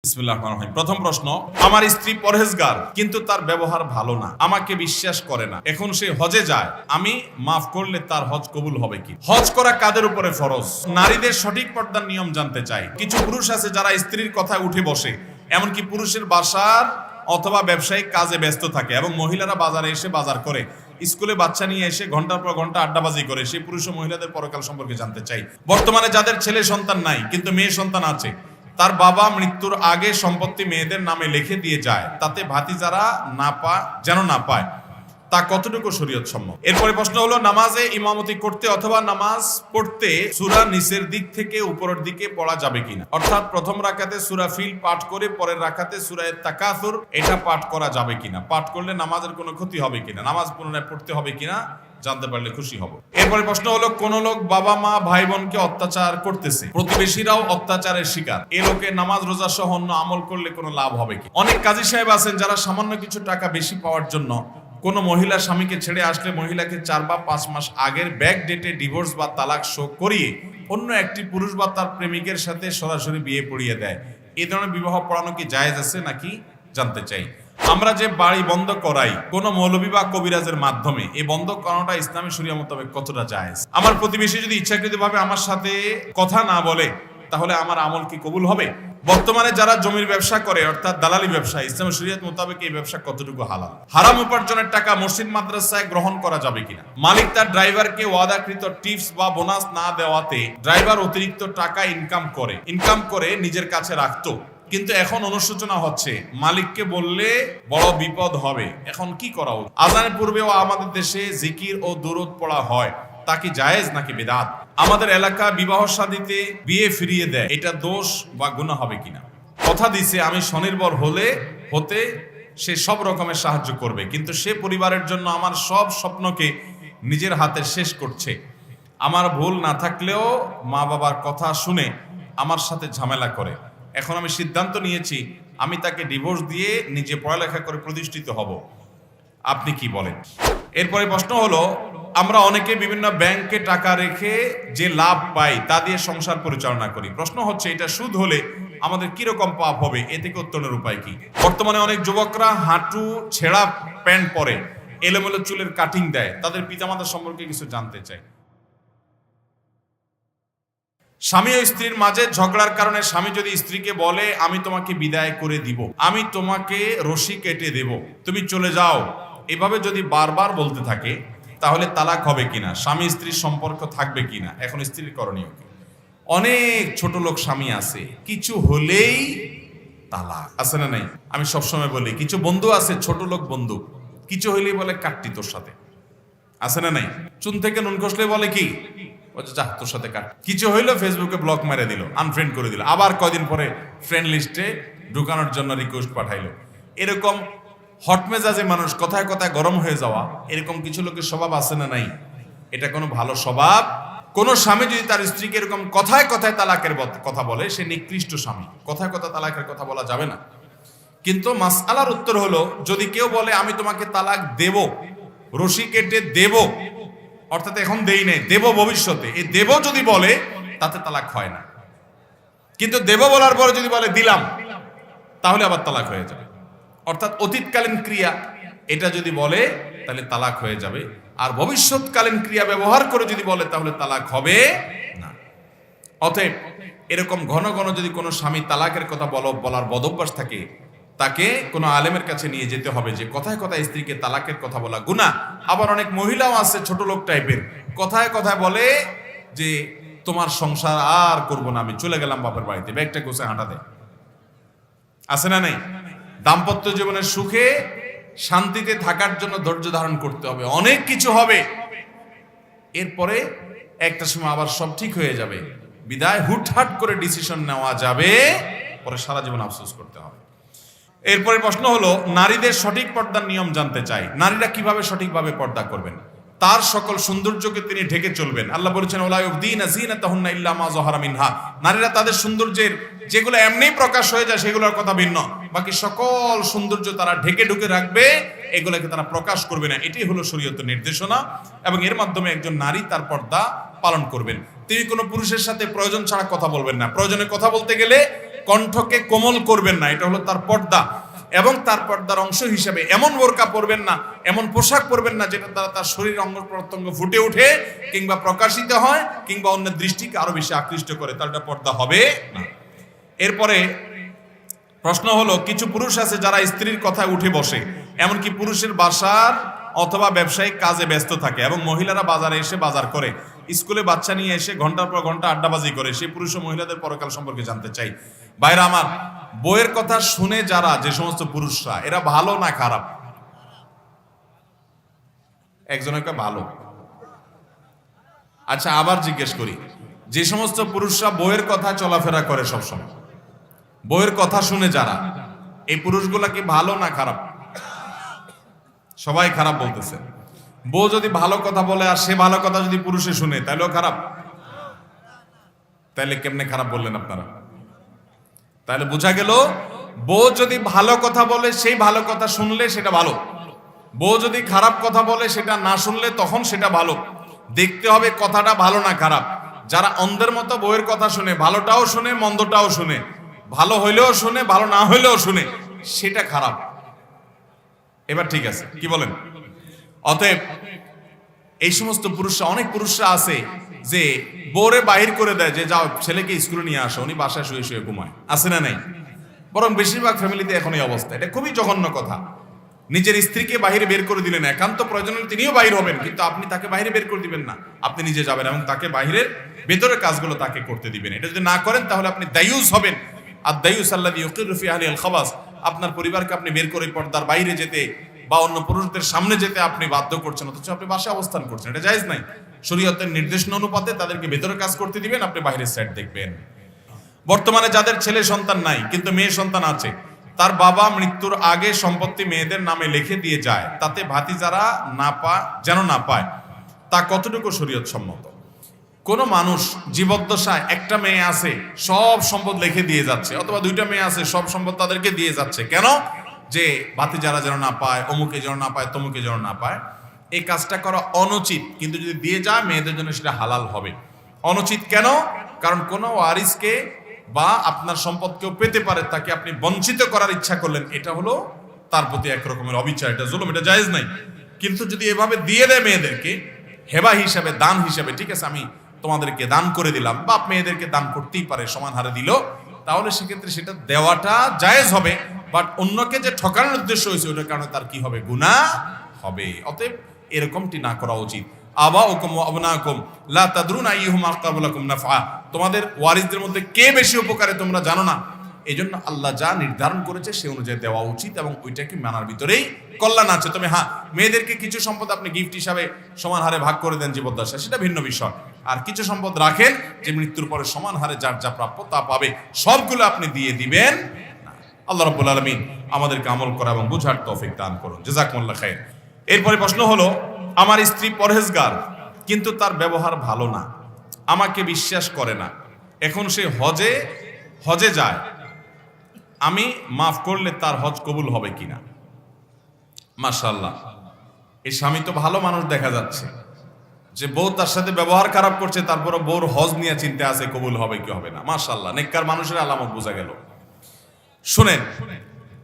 বিসমিল্লাহির রহমানির রহিম। প্রথম প্রশ্ন, আমার স্ত্রী পরহেজগার কিন্তু তার ব্যবহার ভালো না, আমাকে বিশ্বাস করে না, এখন সে হজে যায়, আমি মাফ করলে তার হজ কবুল হবে কি? হজ করা কাদের উপরে ফরজ? নারীদের সঠিক পর্দার নিয়ম জানতে চাই। কিছু পুরুষ আছে যারা স্ত্রীর কথায় উঠে বসে, এমনকি পুরুষের বাসার অথবা ব্যবসায়িক কাজে ব্যস্ত থাকে এবং মহিলারা বাজারে এসে বাজার করে, স্কুলে বাচ্চা নিয়ে এসে ঘন্টার পর ঘন্টা আড্ডাবাজি করে। সেই পুরুষ ও মহিলাদের পরকাল সম্পর্কে জানতে চাই। বর্তমানে যাদের ছেলে সন্তান নাই কিন্তু মেয়ে সন্তান আছে, তার বাবা মৃত্যুর আগে সম্পত্তি মেয়েদের নামে লিখে দিয়ে যায়, তাতে ভাতিজারা না পায়, তা কতটুকু শরীয়ত সম্মত? এরপরে প্রশ্ন হলো, নামাজে ইমামতি করতে অথবা নামাজ পড়তে সূরা নিসের দিক থেকে উপরের দিকে পড়া যাবে কিনা? অর্থাৎ প্রথম রাকাতে সূরা ফিল পাঠ করে পরের রাকাতে সূরা তাকাসুর এটা পাঠ করা যাবে কিনা? পাঠ করলে নামাজের কোনো ক্ষতি হবে কিনা? নামাজ পুনরায় পড়তে হবে কিনা জানতে পারলে খুশি হব। এরপরে প্রশ্ন হলো, কোন লোক বাবা মা ভাই বোনকে অত্যাচার করতেছে, প্রতিবেশীরাও অত্যাচারের শিকার, এ লোকে নামাজ রোজা সহ অন্য আমল করলে কোনো লাভ হবে কি? অনেক কাজী সাহেব আছেন যারা সামান্য কিছু টাকা বেশি পাওয়ার জন্য কোন মহিলা স্বামীকে ছেড়ে আসলে মহিলাকে 4 বা 5 মাস আগের ব্যাক ডেটে ডিভোর্স বা তালাক শো করিয়ে অন্য একটি পুরুষ বা তার প্রেমিকের সাথে সরাসরি বিয়ে পড়িয়ে দেয়। এই ধরনের বিবাহ পড়ানো কি জায়েজ আছে নাকি জানতে চাই। আমরা যে বাড়ি বন্ধ করাই কোন মৌলবী বা কবিরাজের মাধ্যমে, এই বন্ধ করানোটা ইসলামী শরিয়া মোতাবেক কতটা জায়েজ? আমার প্রতিবেশী যদি ইচ্ছাকৃতভাবে আমার সাথে কথা না বলে তাহলে আমার আমল কি কবুল হবে? বর্তমানে যারা জমির ব্যবসা করে অর্থাৎ দালালি ব্যবসা, ইসলামী শরিয়ত মোতাবেক এই ব্যবসা কতটুকু হালাল? হারাম উপার্জনের টাকা মসজিদ মাদ্রাসায় গ্রহণ করা যাবে কিনা? মালিক তার ড্রাইভারকে ওয়াদাকৃত টিপস বা বোনাস না দেওয়াতে ড্রাইভার অতিরিক্ত টাকা ইনকাম করে নিজের কাছে রাখতো, কিন্তু এখন অনুশোচনা হচ্ছে, মালিককে বললে বড় বিপদ হবে, এখন কি করা উচিত? আজানের পূর্বেও আমাদের দেশে জিকির ও দুরূদ পড়া হয়, তা কি জায়েজ নাকি বিদআত? আমাদের এলাকা বিবাহ শাদীতে বিয়ে ফিরিয়ে দেয়, এটা দোষ বা গুনাহ হবে কিনা? কথা দিছে আমি স্বনির্ভর হতে সে সব রকমের সাহায্য করবে, কিন্তু সে পরিবারের জন্য আমার সব স্বপ্নকে নিজের হাতে শেষ করছে। আমার ভুল না থাকলেও মা বাবার কথা শুনে আমার সাথে ঝামেলা করে। এখন আমি সিদ্ধান্ত নিয়েছি আমি তাকে ডিভোর্স দিয়ে নিজে পড়ালেখা করে প্রতিষ্ঠিত হব, আপনি কি বলেন? এরপরে প্রশ্ন হলো, আমরা অনেকে বিভিন্ন ব্যাংকে টাকা রেখে যে লাভ পাই তা দিয়ে সংসার পরিচালনা করি। প্রশ্ন হচ্ছে, এটা সুদ হলে আমাদের কিরকম পাপ হবে? এ থেকে উত্তরণের উপায় কি? বর্তমানে অনেক যুবকরা হাঁটু ছেঁড়া প্যান্ট পরে, এলোমেলো চুলের কাটিং দেয়, তাদের পিতামাতা সম্পর্কে কিছু জানতে চাই। স্বামী ও স্ত্রীর মাঝে ঝগড়ার কারণে স্বামী যদি স্ত্রীকে বলে আমি তোমাকে বিদায় করে দিব, আমি তোমাকে রশি কেটে দেব, তুমি চলে যাও, এভাবে যদি বারবার বলতে থাকে তাহলে তালাক হবে কিনা? স্বামী স্ত্রীর সম্পর্ক থাকবে কিনা? এখন স্ত্রীর করণীয় কি? অনেক ছোট লোক স্বামী আছে, কিছু হলেই তালাক, আছে না নাই? আমি সবসময় বলি, কিছু বন্ধু আছে ছোট লোক বন্ধু, কিছু হইলেই বলে কাটতি তোর সাথে, আছে না নাই? চুন থেকে নুন খসলে বলে কি, যা তোর সাথে কাট। কিছু হইলো ফেসবুকে ব্লক মেরে দিল, আনফ্রেন্ড করে দিল, আবার কয়দিন পরে ফ্রেন্ড লিস্টে ঢুকানোর জন্য রিকোয়েস্ট পাঠাইলো। এরকম হট মেজাজে মানুষ, কথায় কথায় গরম হয়ে যাওয়া, এরকম কিছু লোকের স্বভাব আছে না নাই? এটা কোনো ভালো স্বভাব? কোন স্বামী যদি তার স্ত্রীকে এরকম কথায় কথায় তালাকের কথা বলে, সে নিকৃষ্ট স্বামী। কথায় কথায় তালাকের কথা বলা যাবে না। কিন্তু মাসআলার উত্তর হলো, যদি কেউ বলে আমি তোমাকে তালাক দেব, রশি কেটে দেব, অর্থাৎ এখন দেই নাই, দেব ভবিষ্যতে, এই দেব যদি বলে তাতে তালাক হয় না। কিন্তু দেব বলার পরে যদি বলে দিলাম, তাহলে আবার তালাক হয়ে যাবে। অর্থাৎ অতীতকালীন ক্রিয়া এটা যদি বলে তাহলে তালাক হয়ে যাবে, আর ভবিষ্যৎকালীন ক্রিয়া ব্যবহার করে যদি বলে তাহলে তালাক হবে না। অতএব এরকম ঘন ঘন যদি কোনো স্বামী তালাকের কথা বলার বদভ্যাস থাকে, তাকে কোনো আলেমের কাছে নিয়ে যেতে হবে যে কথায় কথায় স্ত্রীকে তালাকের কথা বলা গুনাহ। আবার অনেক মহিলাও আছে ছোট লোক টাইপের, কথায় কথায় বলে যে তোমার সংসার আর করব না, আমি চলে গেলাম বাপের বাড়িতে, ব্যাগটা গোছায় হাঁটা দেয়, আছে না নাই? দাম্পত্য জীবনের সুখে শান্তিতে থাকার জন্য ধৈর্য ধারণ করতে হবে, অনেক কিছু হবে, এরপরে একটা সময় আবার সব ঠিক হয়ে যাবে। বিদায় হুটহাট করে ডিসিশন নেওয়া যাবে, পরে সারা জীবন আফসোস করতে হবে। এরপরে প্রশ্ন হলো, নারীদের সঠিক পর্দার নিয়ম জানতে চাই। নারীরা কিভাবে সঠিকভাবে পর্দা করবেন? তার সকল সৌন্দর্যকে তিনি ঢেকে চলবেন। আল্লাহ বলেছেন, ওয়ালা ইউবদিনা যিনাতাহুন্না ইল্লা মা যাহারা মিনহা। নারীরা তাদের সৌন্দর্যের যেগুলো এমনিই প্রকাশ হয়ে যায় সেগুলোর কথা ভিন্ন, বাকি সকল সৌন্দর্য তারা ঢেকে ঢুকে রাখবে, এগুলোকে তারা প্রকাশ করবে না। এটাই হলো শরীয়তের নির্দেশনা, এবং এর মাধ্যমে একজন নারী তার পর্দা পালন করবেন। তিনি কোনো পুরুষের সাথে প্রয়োজন ছাড়া কথা বলবেন না। প্রয়োজনে কথা বলতে গেলে কণ্ঠকে কোমল করবেন না, এটা হলো তার পর্দা। এবং তার পর্দার অংশ হিসেবে এমন বোরকা পরবেন না, এমন পোশাক পরবেন না যেটা দ্বারা তার শরীর অঙ্গ প্রত্যঙ্গ ফুটে ওঠে কিংবা প্রকাশিত হয় কিংবা অন্যের দৃষ্টিকে আরো বেশি আকৃষ্ট করে, তার এটা পর্দা হবে না। এরপরে প্রশ্ন হলো, কিছু পুরুষ আছে যারা স্ত্রীর কথায় উঠে বসে, এমনকি পুরুষের বাসার অথবা ব্যবসায়িক কাজে ব্যস্ত থাকে এবং মহিলারা বাজারে এসে বাজার করে, স্কুলে বাচ্চা নিয়ে এসে ঘন্টার পর ঘন্টা আড্ডাবাজি করে। সেই পুরুষ ও মহিলাদের পরকাল সম্পর্কে জানতে চাই। ভাইরা আমার, বইয়ের কথা শুনে যারা, যে সমস্ত পুরুষরা, এরা ভালো না খারাপ? একজনকে ভালো। আচ্ছা, আবার জিজ্ঞেস করি, যে সমস্ত পুরুষরা বইয়ের কথা চলাফেরা করে সবসময়, বইয়ের কথা শুনে যারা, এই পুরুষগুলা কি ভালো না খারাপ? সবাই খারাপ বলতেছে। বউ যদি ভালো কথা বলে আর সে ভালো কথা যদি পুরুষে শুনে, তাহলেও খারাপ? তাহলে কেমনে খারাপ বললেন আপনারা? তাহলে বোঝা গেল, বউ যদি ভালো কথা বলে সেই ভালো কথা শুনলে সেটা ভালো, বউ যদি খারাপ কথা বলে সেটা না শুনলে তখন সেটা ভালো। দেখতে হবে কথাটা ভালো না খারাপ। যারা অন্ধের মতো বউয়ের কথা শুনে, ভালোটাও শুনে মন্দটাও শুনে, ভালো হইলেও শুনে ভালো না হইলেও শুনে, সেটা খারাপ। এবার ঠিক আছে, কি বলেন? অতএব এই সমস্ত পুরুষরা, অনেক পুরুষরা আছে যে বউরে বাহির করে দেয় যে যাও ছেলেকে স্কুলে নিয়ে আসো, উনি বাসায় শুয়ে শুয়ে ঘুমায়, আছে না নাই? বরং বেশিরভাগ ফ্যামিলিতে এখন এই অবস্থা। এটা খুবই জঘন্য কথা। নিজের স্ত্রীকে বাইরে বের করে দিলেন, একান্ত প্রয়োজনে তিনিও বাইর হবেন, কিন্তু আপনি তাকে বাইরে বের করে দিবেন না, আপনি নিজে যাবেন এবং তাকে বাইরের ভেতরের কাজগুলো তাকে করতে দিবেন। এটা যদি না করেন তাহলে আপনি দায়ুস হবেন। আর দায়ুস আল্লাযী ইউকিরু ফি আহলিল খাবাস, আপনার পরিবারকে আপনি বের করে পর্দার বাইরে যেতে বা অন্য পুরুষদের সামনে যেতে আপনি বাধ্য করছেন, অথচ আপনি বাসায় অবস্থান করছেন। এটা জায়েজ নাই। শরীয়তের নির্দেশনা অনুপাতে তাদেরকে ভেতরের কাজ করতে দিবেন, আপনি বাইরের সাইড দেখবেন। বর্তমানে যাদের ছেলে সন্তান নাই কিন্তু মেয়ে সন্তান আছে, তার বাবা মৃত্যুর আগে সম্পত্তি মেয়েদের নামে লিখে দিয়ে যায়, তাতে ভাতিজারা যেন না পায়, তা কতটুকু শরীয়ত সম্মত? কোন মানুষ জীবদ্দশায় একটা মেয়ে আছে, সব সম্পদ লিখে দিয়ে যাচ্ছে, অথবা দুইটা মেয়ে আছে, সব সম্পদ তাদেরকে দিয়ে যাচ্ছে, কেন? যে ভাতিজারা যেন না পায়, অমুকে যেন না পায়, তমুকে যেন না পায়। এই কাজটা করা অনুচিত, কিন্তু যদি দিয়ে যায় মেয়েদের জন্য সেটা হালাল হবে। অনুচিত কেন? কারণ কোন ওয়ারিসকে বা আপনার সম্পদ কেউ পেতে পারে, তাকে আপনি বঞ্চিত করার ইচ্ছা করলেন, এটা হলো তার প্রতি এক রকমের অবিচার, এটা জুলুম, এটা জায়েজ নাই। কিন্তু যদি এভাবে দিয়ে দেয় মেয়েদেরকে হেবা হিসাবে, দান হিসাবে, ঠিক আছে আমি তোমাদেরকে দান করে দিলাম, বাপ মেয়েদেরকে দান করতেই পারে, সমান হারে দিল, তাহলে সেক্ষেত্রে সেটা দেওয়াটা জায়েজ হবে। বাট অন্যকে যে ঠকানোর উদ্দেশ্য হয়েছে ওটার কারণে তার কি হবে? গুনাহ হবে। অতএব এরকমটি না করা উচিত। আবাউকুম ওয়া আবনাকুম লা তাদরুনা আইয়ুহুম আকরাবু লাকুম নাফআ, তোমাদের ওয়ারিসদের মধ্যে কে বেশি উপকারে তোমরা জানো না। এইজন্য আল্লাহ যা নির্ধারণ করেছে সে অনুযায়ী দেওয়া উচিত এবং ওইটাকে মানার ভিতরেই কল্যাণ আছে। তবে হ্যাঁ, মেয়েদেরকে কিছু সম্পদ আপনি গিফট হিসাবে সমান হারে ভাগ করে দেন জীবদ্দশায়, সেটা ভিন্ন বিষয়। আর কিছু সম্পদ রাখেন যে মৃত্যুর পরে সমান হারে যার যা প্রাপ্য তা পাবে, সবগুলো আপনি দিয়ে দিবেন না। আল্লাহ রাব্বুল আলামিন আমাদেরকে আমল করা এবং বুঝার তৌফিক দান করুন। জাযাকুমুল্লাহ খাইর। এরপরে প্রশ্ন হলো, আমার স্ত্রী পরহেজগার কিন্তু তার ব্যবহার ভালো না, আমাকে বিশ্বাস করে না, এখন সে হজে যায়, আমি মাফ করলে তার হজ কবুল হবে কিনা? মাশাআল্লাহ, এই স্বামী তো ভালো মানুষ দেখা যাচ্ছে, যে বউ তার সাথে ব্যবহার খারাপ করছে, তারপরে বউর হজ নিয়ে চিন্তা আছে কবুল হবে কি হবে না। মাশাআল্লাহ, নেককার মানুষের আলামত বোঝা গেল। শুনেন,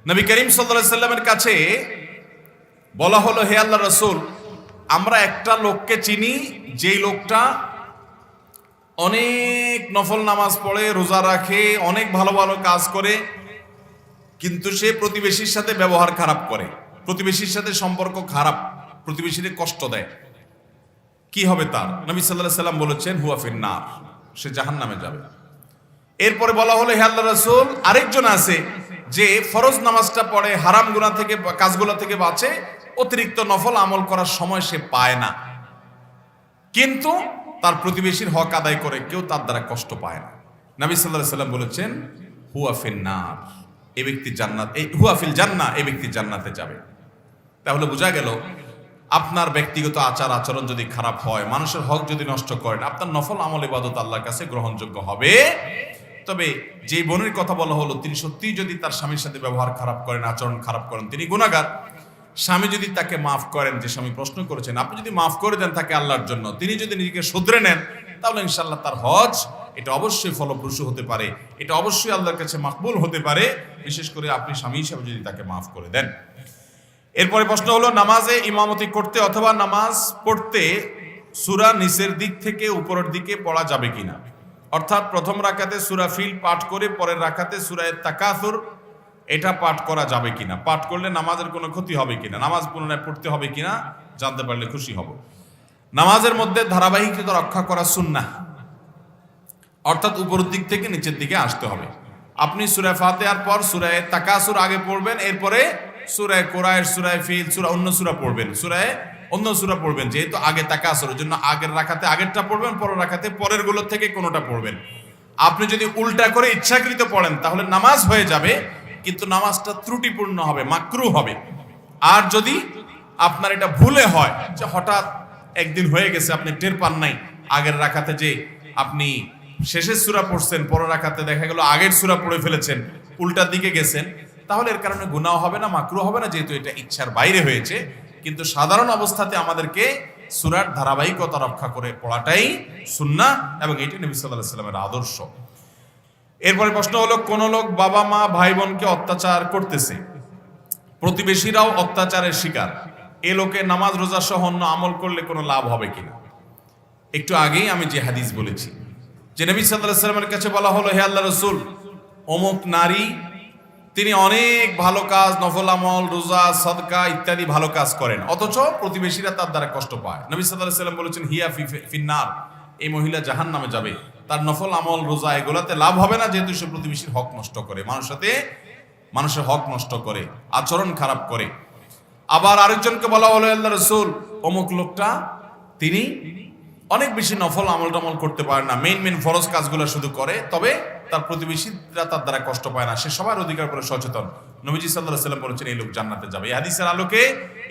নবী করিম সাল্লাল্লাহু আলাইহি সাল্লামের কাছে বলা হলো, হে আল্লাহ রাসূল, আমরা একটা লোককে চিনি, যেই লোকটা অনেক নফল নামাজ পড়ে, রোজা রাখে, অনেক ভালো ভালো কাজ করে, কিন্তু সে প্রতিবেশীর সাথে ব্যবহার খারাপ করে, প্রতিবেশীর সাথে সম্পর্ক খারাপ, প্রতিবেশীকে কষ্ট দেয়। কি হবে তার? নবী সাল্লাল্লাহু আলাইহি সাল্লাম বলেছেন, হুয়া ফিন্নার, সে জাহান্নামে যাবে। এরপরে বলা হলো, হে আল্লাহ রাসূল, আরেকজন আছে যে ফরজ নামাজটা পড়ে, হারাম গুনাহ থেকে, কাজগুলো থেকে বাঁচে, অতিরিক্ত নফল আমল করার সময় সে পায় না, কিন্তু তার প্রতিবেশীর হক আদায় করে, কেউ তার দ্বারা কষ্ট পায় না। নবী সাল্লাল্লাহু আলাইহি সাল্লাম বলেছেন, হুয়া ফিন্নার, এই ব্যক্তি জান্নাত, হুয়া ফিল জান্নাহ, এই ব্যক্তি জান্নাতে যাবে। তাহলে বোঝা গেল, আপনার ব্যক্তিগত আচার আচরণ যদি খারাপ হয়, মানুষের হক যদি নষ্ট করেন, আপনার নফল আমল ইবাদত আল্লাহর কাছে গ্রহণযোগ্য হবে। তবে যে বোনের কথা বলা হলো, তিনি সত্যিই যদি তার স্বামীর সাথে ব্যবহার খারাপ করেন, আচরণ খারাপ করেন, তিনি গুনাহগার। স্বামী যদি তাকে মাফ করেন, যে স্বামী প্রশ্ন করেছেন, আপনি যদি মাফ করে দেন তাকে আল্লাহর জন্য, তিনি যদি নিজেকে শুধরে নেন, তাহলে ইনশাআল্লাহ তার হজ এটা অবশ্যই ফলপ্রসূ হতে পারে, এটা অবশ্যই আল্লাহর কাছে মাকবুল হতে পারে, বিশেষ করে আপনি স্বামী হিসাবে যদি তাকে মাফ করে দেন। এরপরে প্রশ্ন হলো, নামাজে ইমামতি করতে অথবা নামাজ পড়তে সূরা নিচের দিক থেকে উপরের দিকে পড়া যাবে কিনা, অর্থাৎ প্রথম রাকাতে সূরা ফিল পাঠ করে পরের রাকাতে সূরা তাকাসুর এটা পাঠ করা যাবে কিনা, পাঠ করলে নামাজের কোনো ক্ষতি হবে কিনা, নামাজ পুনরায় পড়তে হবে কিনা জানতে পারলে খুশি হব। নামাজের মধ্যে ধারাবাহিকতা রক্ষা করা সুন্নাহ, অর্থাৎ উপরের দিক থেকে নিচের দিকে আসতে হবে। আপনি সূরা ফাতিহার পর সূরা তাকাসুর আগে পড়বেন, এরপরে সূরা কুরাইশ, সূরা ফিল, অন্য সূরা পড়বেন, অন্য সূরা পড়বেন, যেহেতু আগে তাকাসুরের জন্য আগের রাকাতে আগেরটা পড়বেন, পরের রাকাতে পরের গুলো থেকে কোনোটা পড়বেন। আপনি যদি উল্টা করে ইচ্ছাকৃত পড়েন তাহলে নামাজ হয়ে যাবে, কিন্তু নামাজটা ত্রুটিপূর্ণ হবে, মাকরুহ হবে। আর যদি আপনার এটা ভুলে হয়, যে হঠাৎ একদিন হয়ে গেছে আপনি টের পান নাই, আগের রাকাতে যে আপনি শেষের সূরা পড়ছেন, পরের রাকাতে দেখা গেল আগের সূরা পড়ে ফেলেছেন, উল্টার দিকে গেছেন, তাহলে এর কারণে গুনাহ হবে না, মাকরুহ হবে না, যেহেতু এটা ইচ্ছার বাইরে হয়েছে। কিন্তু সাধারণ অবস্থাতে আমাদেরকে সূরার ধারাবাহিকতা রক্ষা করে পড়াটাই সুন্নাহ, এবং এটি নবী সাল্লাল্লাহু আলাইহি ওয়াসাল্লামের আদর্শ। এরপরে প্রশ্ন হলো, কোন লোক বাবা মা ভাই বোনকে অত্যাচার করতেছে, প্রতিবেশীরাও অত্যাচারের শিকার, এ লোকে নামাজ রোজা সহ অন্য আমল করলে কোনো লাভ হবে কিনা। একটু আগেই আমি যে হাদিস বলেছি, যে নবী সাল্লাল্লাহু আলাইহি ওয়াসাল্লামের কাছে বলা হলো, হে আল্লাহর রাসূল, অমুক নারী তিনি অনেক ভালো কাজ, নফল আমল, রোজা, সাদকা ইত্যাদি ভালো কাজ করেন, অথচ প্রতিবেশীরা তার দ্বারা কষ্ট পায়। নবী সাল্লাল্লাহু আলাইহি ওয়াসাল্লাম বলেছেন, হিয়া ফিন্নার, এই মহিলা জাহান্নামে যাবে, তার নফল আমল, রোজা এগুলাতে লাভ হবে না, যেহেতু সে প্রতিবেশীর হক নষ্ট করে, মানুষের হক নষ্ট করে, আচরণ খারাপ করে। আবার আরেকজনকে বলা হলো, আল্লাহর রাসূল, অমুক লোকটা তিনি অনেক বেশি নফল আমল টামল করতে পারে না, মেইন ফরজ কাজগুলো শুধু করে, তবে তার প্রতিবেশীরা তার দ্বারা কষ্ট পায় না, সে সবার অধিকার করে সচেতন। নবীজি সাল্লাল্লাহু আলাইহি ওয়াসাল্লাম বলেছেন, এই লোক জান্নাতে যাবে। এই হাদিসের আলোকে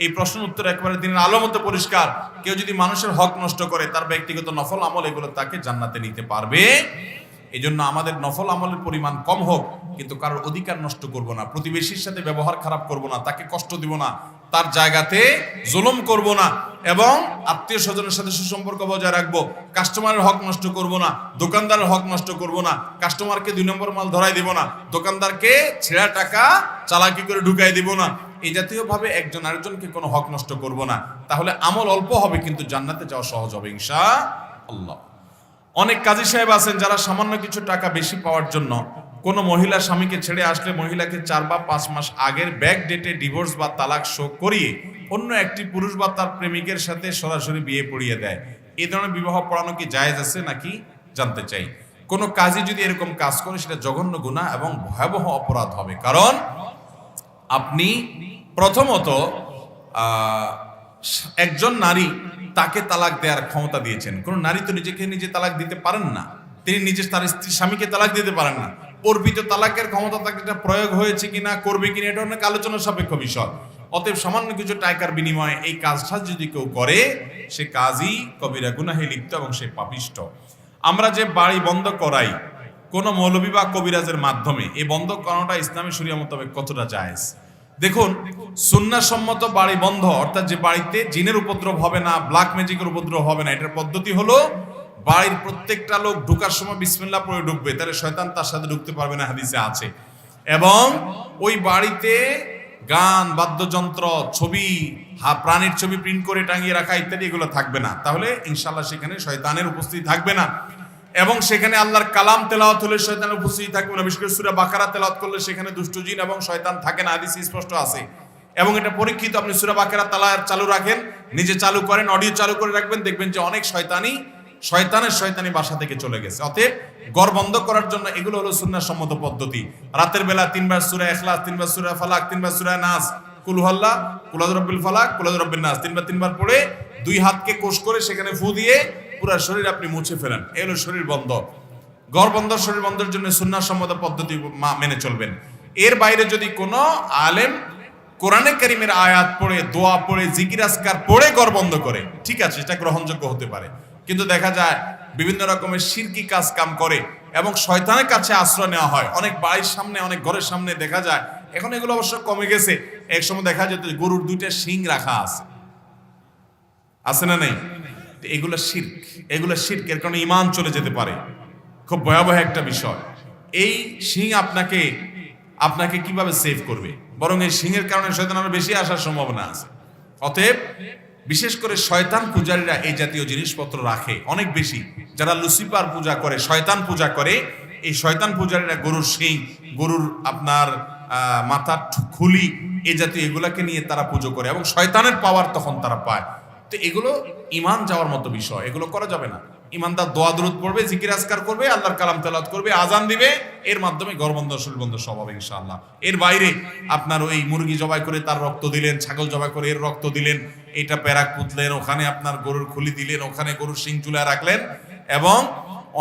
এই প্রশ্নের উত্তর একেবারে দিনের আলো মতো পরিষ্কার। কেউ যদি মানুষের হক নষ্ট করে, তার ব্যক্তিগত নফল আমল এগুলো তাকে জান্নাতে নিতে পারবে। এই জন্য আমাদের নফল আমলের পরিমাণ কম হোক, কিন্তু কারোর অধিকার নষ্ট করব না, প্রতিবেশীর সাথে ব্যবহার খারাপ করব না, তাকে কষ্ট দিব না, তার জায়গাতে জুলুম করব না, এবং আত্মীয় স্বজনের সাথে সুসম্পর্ক বজায় রাখবো। কাস্টমারের হক নষ্ট করব না, দোকানদারের হক নষ্ট করব না, কাস্টমারকে 2 নম্বর মাল ধরাই দিব না, দোকানদারকে ছেঁড়া টাকা চালাকি করে ঢুকাই দিব না, এই জাতীয় ভাবে একজন আরেকজনকে কোনো হক নষ্ট করব না। তাহলে আমল অল্প হবে, কিন্তু জান্নাতে যাওয়া সহজ হবে ইনশাআল্লাহ। অনেক কাজী সাহেব আছেন যারা সামান্য কিছু টাকা বেশি পাওয়ার জন্য কোনো মহিলা স্বামীকে ছেড়ে আসলে মহিলাকে 4 বা 5 মাস আগের ব্যাক ডেটে ডিভোর্স বা তালাক শো করিয়ে অন্য একটি পুরুষ বা তার প্রেমিকের সাথে সরাসরি বিয়ে পড়িয়ে দেয়। এই ধরনের বিবাহ পড়ানো কি জায়েজ আছে নাকি জানতে চাই। কোনো কাজী যদি এরকম কাজ করে সেটা জঘন্য গুনাহ এবং ভয়াবহ অপরাধ হবে। কারণ আপনি প্রথমত একজন নারী তাকে তালাক দেওয়ার ক্ষমতা দিয়েছেন। কোন নারী তো নিজেকে নিজে তালাক দিতে পারেন না, তিনি নিজে তার স্বামীকে তালাক দিতে পারেন না। অর্পিত তালাকের ক্ষমতা তাকে প্রয়োগ হয়েছে কিনা, করবে কিনা, এটা অনেক আলোচনা সাপেক্ষ বিষয়। অতএব সামান্য কিছু টাকার বিনিময়ে এই কাজটা যদি কেউ করে, সে কাজই কবিরা গুনাহে লিপ্ত এবং সে পাপিষ্ঠ। আমরা যে বাড়ি বন্ধ করাই কোন মৌলবী বা কবিরাজের মাধ্যমে, এই বন্ধ করানোটা ইসলামী শরিয়া মোতাবেক কতটা জায়েজ? দেখুন, সুন্নাহ সম্মত বাড়ি বন্ধ, অর্থাৎ যে বাড়িতে জিনের উপদ্রব হবে না, ব্ল্যাক ম্যাজিকের উপদ্রব হবে না, এটার পদ্ধতি হলো বাড়ির প্রত্যেকটা লোক ঢোকার সময় বিসমিল্লাহ পড়ে ঢুকবে, তাহলে শয়তান তার সাথে ঢুকতে পারবে না, হাদিসে আছে। এবং ওই বাড়িতে গান, বাদ্যযন্ত্র, ছবি, প্রাণীর ছবি প্রিন্ট করে টাঙিয়ে রাখা ইত্যাদি এগুলো থাকবে না, তাহলে ইনশাআল্লাহ সেখানে শয়তানের উপস্থিতি থাকবে না। এবং সেখানে আল্লাহর কালাম তেলাওয়াত হলে শয়তানের উপস্থিতি থাকবে না। বিশেষ করে সূরা বাকারা তেলাওয়াত করলে সেখানে দুষ্ট জিন এবং শয়তান থাকে না, হাদিসে স্পষ্ট আছে। এবং এটা পরীক্ষিত। আপনি সূরা বাকারা চালু রাখেন, নিজে চালু করেন, অডিও চালু করে রাখবেন, দেখবেন যে অনেক শয়তানি বাসা থেকে চলে গেছে। অতএব ঘর বন্ধ করার জন্য এগুলো হলো সুন্নাহ সম্মত পদ্ধতি। রাতের বেলা 3 বার সূরা ইখলাস, 3 বার সূরা ফালাক, 3 বার সূরা নাস, কুল হুয়াল্লাহ, কুল আউযু বিরাব্বিল ফালাক, কুল আউযু বিরাব্বিন নাস 3 বার পড়ে 2 হাতকে কোষ করে সেখানে ফু দিয়ে পুরো শরীর আপনি মুছে ফেলেন। এই হলো শরীর বন্ধ। ঘর বন্ধ, শরীর বন্ধের জন্য সুন্নাহ সম্মত পদ্ধতি মেনে চলবেন। এর বাইরে যদি কোনো আলেম কোরআনে কারীমের আয়াত পড়ে, দোয়া পড়ে, জিকির আজকার পড়ে ঘর বন্ধ করে, ঠিক আছে, এটা গ্রহণযোগ্য হতে পারে। কিন্তু দেখা যায় বিভিন্ন রকমের শিরকি কাজ কাম করে এবং শয়তানের কাছে আশ্রয় নেওয়া হয়। অনেক বাড়ির সামনে, অনেক ঘরের সামনে দেখা যায়, এখন এগুলো অবশ্য কমে গেছে, এক সময় দেখা যেত গরুর 2টা শিং রাখা আছে না নেই? এগুলো শিরক, এর কারণে ঈমান চলে যেতে পারে। খুব ভয়াবহ একটা বিষয়। এই শিং আপনাকে আপনাকে কিভাবে সেভ করবে, বরং এই শিংয়ের কারণে শয়তান আরো বেশি আসার সম্ভাবনা আছে। অতএব বিশেষ করে শয়তান পূজারীরা এই জাতীয় জিনিসপত্র রাখে অনেক বেশি। যারা লুসিফার পূজা করে, শয়তান পূজা করে, এই শয়তান পূজারীরা গরুর শিং, গরুর আপনার মাথার খুলি, এই জাতীয় এগুলাকে নিয়ে তারা পুজো করে এবং শয়তানের পাওয়ার তখন তারা পায়। তো এগুলো ঈমান যাওয়ার মতো বিষয়, এগুলো করা যাবে না। ঈমানদার দোয়া দুরূদ পড়বে, জিকির আজকার করবে, আল্লাহর কালাম তেলাওয়াত করবে, আজান দিবে, এর মাধ্যমে গর্বন্ধ শরীরবন্ধ সব হবে ইনশাআল্লাহ। এর বাইরে আপনার ওই মুরগি জবাই করে তার রক্ত দিলেন, ছাগল জবাই করে এর রক্ত দিলেন, এটা প্যারাক পুতলেন, ওখানে আপনার গরুর খুলি দিলেন, ওখানে গরুর শিং চুলায় রাখলেন এবং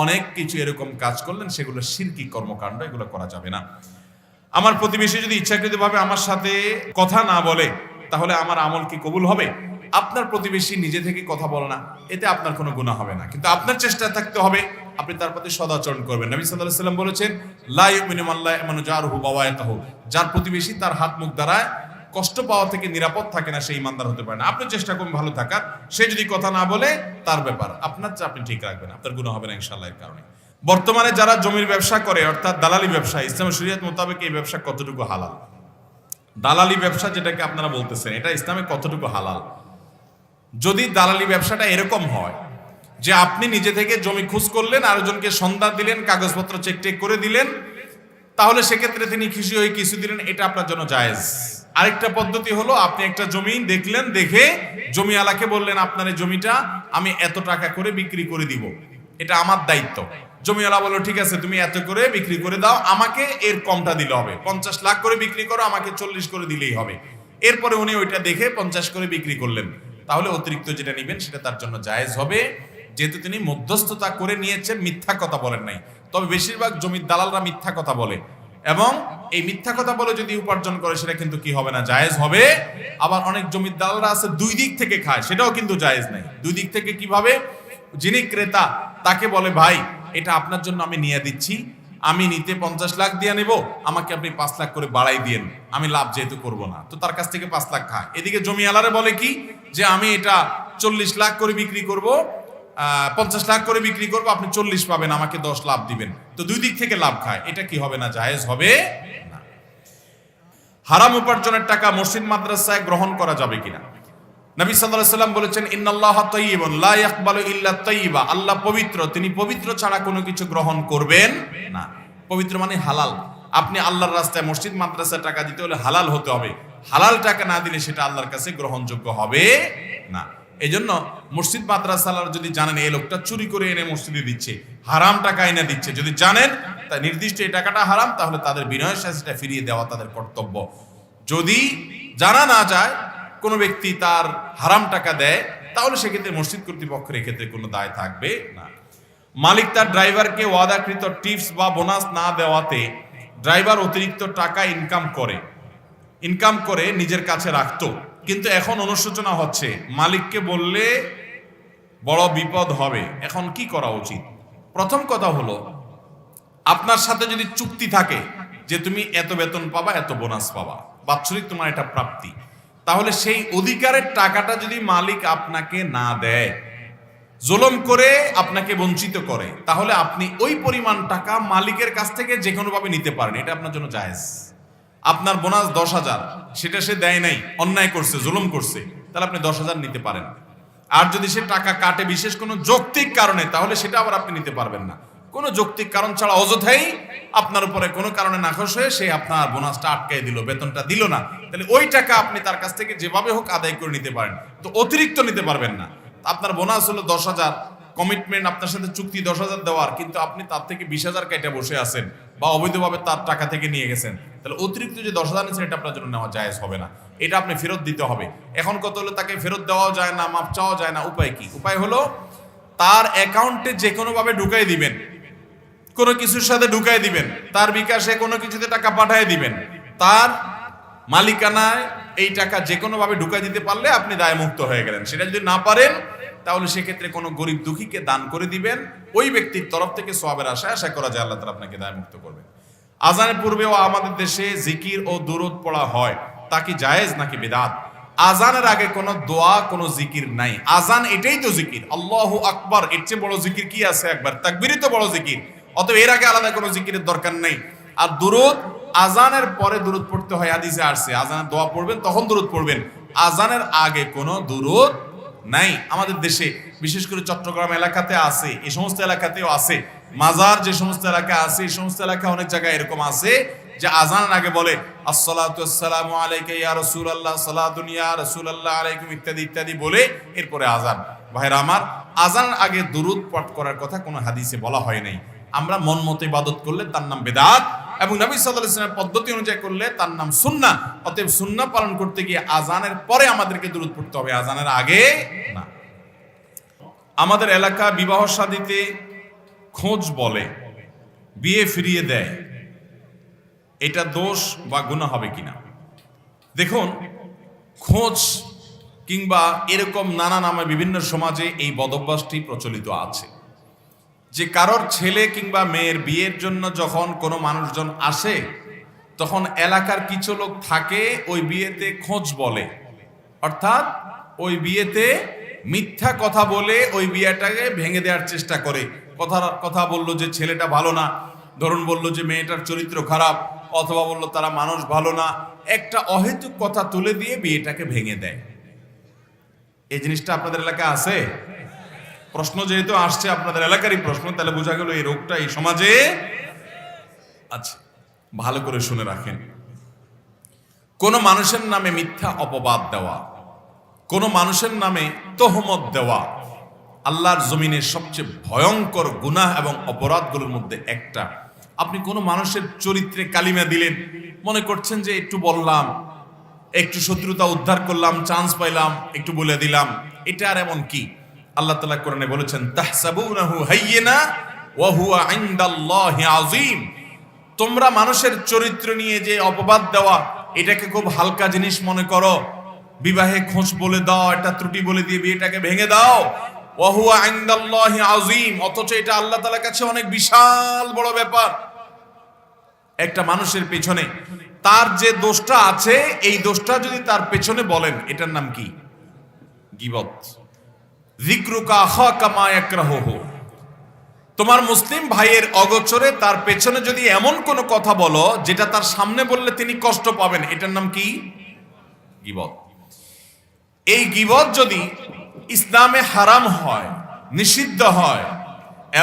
অনেক কিছু এরকম কাজ করলেন, সেগুলো শিরকি কর্মকাণ্ড, এগুলো করা যাবে না। আমার প্রতিবেশী যদি ইচ্ছাকৃতভাবে আমার সাথে কথা না বলে তাহলে আমার আমল কি কবুল হবে? আপনার প্রতিবেশী নিজে থেকে কথা বলে না, এতে আপনার কোনো গুনাহ হবে না, কিন্তু আপনার চেষ্টা থাকতে হবে আপনি তার প্রতি সদাচরণ করবেন। নবী সাল্লাল্লাহু আলাইহি ওয়াসাল্লাম বলেছেন, লা ইউমিনু মান লা ইয়ামানু জারুহু বাওয়ায়াতাহু, যার প্রতিবেশী তার হাত মুখ দ্বারা কষ্ট পাওয়া থেকে নিরাপদ থাকে না, সেই ইমানদার হতে পারে না। আপনি চেষ্টা করুন ভালো থাকার, সে যদি কথা না বলে তার ব্যাপার, আপনার চেয়ে আপনি ঠিক রাখবেন, আপনার গুনাহ হবে না ইনশাআল্লাহ এর কারণে। বর্তমানে যারা জমির ব্যবসা করে, অর্থাৎ দালালি ব্যবসা, ইসলামের শরীয়ত মোতাবেক এই ব্যবসা কতটুকু হালাল? দালালি ব্যবসা যেটাকে আপনারা বলতেছেন, এটা ইসলামে কতটুকু হালাল? যদি দালালি ব্যবসাটা এরকম হয় যে আপনি নিজে থেকে জমি খোঁজ করলেন, আরেকজনকে সন্ধ্যা দিলেন, কাগজপত্র চেক টেক করে দিলেন, তাহলে সেক্ষেত্রে তিনি খুশি হয়ে কিছু দিলেন, এটা আপনার জন্য জায়েজ। আরেকটা পদ্ধতি হলো, আপনি একটা জমি দেখলেন, দেখে জমিওয়ালাকে বললেন আপনার এই জমিটা আমি এত টাকা করে বিক্রি করে দিব, এটা আমার দায়িত্ব। জমিওয়ালা বলল ঠিক আছে, তুমি এত করে বিক্রি করে দাও, আমাকে এর কমটা দিলে হবে, 50 লাখ করে বিক্রি করো, আমাকে 40 করে দিলেই হবে। এরপরে উনি ওইটা দেখে 50 করে বিক্রি করলেন, তাহলে অতিরিক্ত যেটা নিবেন সেটা তার জন্য জায়েজ হবে, যেহেতু তিনি মধ্যস্থতা করে নিয়েছেন, মিথ্যা কথা বলেন নাই। তবে বেশিরভাগ জমির দালালরা মিথ্যা কথা বলে, এবং এই মিথ্যা কথা বলে যদি উপার্জন করে সেটা কিন্তু কি হবে না, জায়েজ হবে। আবার অনেক জমির দালালরা আছে দুই দিক থেকে খায়, সেটাও কিন্তু জায়েজ নাই। দুই দিক থেকে কিভাবে? যিনি ক্রেতা তাকে বলে ভাই এটা আপনার জন্য আমি নিয়ে দিচ্ছি, আমি নিতে 50 লাখ দিয়ে নেব, আমাকে আপনি 5 লাখ করে বাড়াই দিয়েন, আমি লাভ যেহেতু করব না, তো তার কাছ থেকে 5 লাখ খায়। এদিকে জমিওয়ালারে বলে কি যে আমি এটা 40 লাখ করে বিক্রি করব, 50 লাখ করে বিক্রি করবো, আপনি 40 পাবেন, আমাকে 10 লাভ দিবেন। তো দুই দিক থেকে লাভ খায়, এটা কি হবে না, জায়েজ হবে না। হারাম উপার্জনের টাকা মসজিদ মাদ্রাসায় গ্রহণ করা যাবে কিনা? নবী সাল্লাল্লাহু আলাইহি ওয়াসাল্লাম বলেছেন, ইন্নাল্লাহা তাইয়্যিবুন লা ইয়াকবালু ইল্লা তাইয়্যিবা, আল্লাহ পবিত্র, তিনি পবিত্র ছাড়া কোনো কিছু গ্রহণ করবেন না। পবিত্র মানে হালাল। আপনি আল্লাহর রাস্তায় মসজিদ মাদ্রাসায় টাকা দিতে হলে হালাল হতে হবে, হালাল টাকা না দিলে সেটা আল্লাহর কাছে গ্রহণযোগ্য হবে না। এই জন্য মসজিদ মাদ্রাসার যদি জানেন এই লোকটা চুরি করে এনে মসজিদে দিচ্ছে, হারাম টাকা এনে দিচ্ছে, যদি জানেন তা নির্দিষ্ট এই টাকাটা হারাম, তাহলে তাদের বিনয়ের সাথে সেটা ফিরিয়ে দেওয়া তাদের কর্তব্য। যদি জানা না যায় কোনো ব্যক্তি তার হারাম টাকা দেয়, তাহলে সেক্ষেত্রে মসজিদ কর্তৃপক্ষের এক্ষেত্রে কোনো দায় থাকবে না। মালিক তার ড্রাইভারকে ওয়াদাকৃত টিপস বা বোনাস না দেওয়াতে ড্রাইভার অতিরিক্ত টাকা ইনকাম করে নিজের কাছে রাখতো, কিন্তু এখন অনুশোচনা হচ্ছে, মালিককে বললে বড় বিপদ হবে, এখন কি করা উচিত? প্রথম কথা হলো, আপনার সাথে যদি চুক্তি থাকে যে তুমি এত বেতন পাবা, এত বোনাস পাবা, বাৎসরিক তোমার এটা প্রাপ্তি, তাহলে সেই অধিকারের টাকাটা যদি মালিক আপনাকে না দেয়, জুলুম করে আপনাকে বঞ্চিত করে, তাহলে আপনি ওই পরিমাণ টাকা মালিকের কাছ থেকে যে কোনোভাবে নিতে পারেন, এটা আপনার জন্য জায়েজ। আপনার বোনাস 10,000, সেটা সে দেয় নাই, অন্যায় করছে, জুলুম করছে, তাহলে আপনি 10,000 নিতে পারেন। আর যদি সে টাকা কাটে বিশেষ কোনো যৌক্তিক কারণে, তাহলে সেটা আবার আপনি নিতে পারবেন না। কোনো যৌক্তিক কারণ ছাড়া অযথাই আপনার উপরে কোনো কারণে নাখোশ হয়ে সে আপনার বোনাসটা আটকাই দিল, বেতনটা দিল না, তাহলে ওই টাকা আপনি তার কাছ থেকে যেভাবে হোক আদায় করে নিতে পারেন, তো অতিরিক্ত নিতে পারবেন না। আপনার বোনাস হলো 10,000, কমিটমেন্ট আপনার সাথে চুক্তি 10,000 দেওয়ার, কিন্তু আপনি তার থেকে 20,000 কেটে বসে আছেন বা অবৈধভাবে তার টাকা থেকে নিয়ে গেছেন, তাহলে অতিরিক্ত যে 10,000 নিয়েছেন এটা আপনার জন্য নেওয়া জায়েজ হবে না, এটা আপনি ফেরত দিতে হবে। এখন কত হলো, তাকে ফেরত দেওয়াও যায় না, মাপ চাওয়া যায় না। উপায় কি? উপায় হলো তার অ্যাকাউন্টে যে কোনোভাবে ঢুকাই দিবেন, কোনো কিছুর সাথে ঢুকাই দিবেন, তার বিকাশে কোনো কিছুতে টাকা পাঠিয়ে দিবেন, তার মালিকানায় এই টাকা যে কোনোভাবে ঢুকাই দিতে পারলে আপনি দায়মুক্ত হয়ে গেলেন। সেটা যদি না পারেন, তাহলে সেক্ষেত্রে কোনো গরিব দুঃখীকে দান করে দিবেন, ওই ব্যক্তির তরফ থেকে সওয়াবের আশা করা যায় আল্লাহ তাআলা আপনাকে দায়মুক্ত করবেন। আজানের পূর্বেও আমাদের দেশে জিকির ও দুরূদ পড়া হয়, তা কি জায়েজ নাকি বিদআত? আজানের আগে কোনো দোয়া, কোনো জিকির নাই। আজান এটাই তো জিকির, আল্লাহু আকবার, এর চেয়ে বড় জিকির কি আছে? একবার তাকবীরই তো বড় জিকির। অতএব এর আগে আলাদা কোনো জিকিরের দরকার নেই। আর দুরূদ আজানের পরে দুরূদ পড়তে হয়, হাদিসে আসছে আজানের দোয়া পড়বেন তখন দুরূদ পড়বেন, আজানের আগে কোনো দুরূদ নাই। আমাদের দেশে বিশেষ করে চট্টগ্রাম এলাকাতে আছে, এই সমস্ত এলাকাতেও আছে, মাজার যে সমস্ত এলাকা আছে এই সমস্ত এলাকা অনেক জায়গায় এরকম আছে যে আজানের আগে বলে আসসালাতু ওয়াসসালামু আলাইকা ইয়া রাসূলুল্লাহ, সালাতুন ইয়া রাসূলুল্লাহ আলাইকুম ইত্যাদি ইত্যাদি বলে এরপরে আজান। ভাইরা আমার, আজানের আগে দুরূদ পাঠ করার কথা কোনো হাদিসে বলা হয় নাই। আমরা মন মতো ইবাদত করলে তার নাম বিদআত, এবং নবী সাল্লাল্লাহু আলাইহি ওয়াসাল্লামের পদ্ধতি অনুযায়ী করলে তার নাম সুন্নাহ। অতএব সুন্নাহ পালন করতে গিয়ে আজানের পরে আমাদেরকে দুরূদ পড়তে হবে, আজানের আগে না। আমাদের এলাকা বিবাহ শাদীতে খোঁজ বলে, বিয়ে ফিরিয়ে দেয়, এটা দোষ বা গুনাহ হবে কিনা? দেখুন, খোঁজ কিংবা এরকম নানা নামে বিভিন্ন সমাজে এই বদভ্যাসটি প্রচলিত আছে যে কারোর ছেলে কিংবা মেয়ের বিয়ের জন্য যখন কোনো মানুষজন আসে তখন এলাকার কিছু লোক থাকে ওই বিয়েতে খোঁজ বলে, অর্থাৎ ওই বিয়েতে মিথ্যা কথা বলে ওই বিয়েটাকে ভেঙে দেওয়ার চেষ্টা করে। কথা বললো যে ছেলেটা ভালো না, ধরুন বললো যে মেয়েটার চরিত্র খারাপ, অথবা বললো তারা মানুষ ভালো না, একটা অহেতুক কথা তুলে দিয়ে বিয়েটাকে ভেঙে দেয়। এই জিনিসটা আপনাদের এলাকায় আছে? প্রশ্ন যেহেতু আসছে আপনাদের এলাকারই প্রশ্ন, তাহলে বোঝা গেল এই রোগটা এই সমাজে আছে। ভালো করে শুনে রাখেন, কোন মানুষের নামে মিথ্যা অপবাদ দেওয়া, কোন মানুষের নামে তোহমত দেওয়া আল্লাহর জমিনে সবচেয়ে ভয়ঙ্কর গুনাহ এবং অপরাধগুলোর মধ্যে একটা। আপনি কোনো মানুষের চরিত্রে কালিমা দিলেন, মনে করছেন যে একটু বললাম, একটু শত্রুতা উদ্ধার করলাম, চান্স পাইলাম, একটু বলে দিলাম, এটা আর এমন কি? আল্লাহ তাআলা কোরআনে বলেছেন তাহসাবুনাহু হাইয়িনা ওয়া হুয়া ইনদাল্লাহি আযীম। তোমরা মানুষের চরিত্র নিয়ে যে অপবাদ দেওয়া এটাকে খুব হালকা জিনিস মনে করো, বিবাহে খোঁজ বলে দাও, একটা ত্রুটি বলে দিয়ে বিয়েটাকে ভেঙে দাও, ওয়া হুয়া ইনদাল্লাহি আযীম, অথচ এটা আল্লাহ তাআলার কাছে অনেক বিশাল বড় ব্যাপার। একটা মানুষের পেছনে তার যে দোষটা আছে এই দোষটা যদি তার পেছনে বলেন, এটার নাম কি? গীবত। যিকরুকা আখাকা মা ইয়াকরাহুহু, তোমার মুসলিম ভাইয়ের অগোচরে তার পেছনে যদি এমন কোনো কথা বলো যেটা তার সামনে বললে তিনি কষ্ট পাবেন, এটার নাম কি? গীবত। এই গীবত যদি ইসলামে হারাম হয়, নিষিদ্ধ হয়,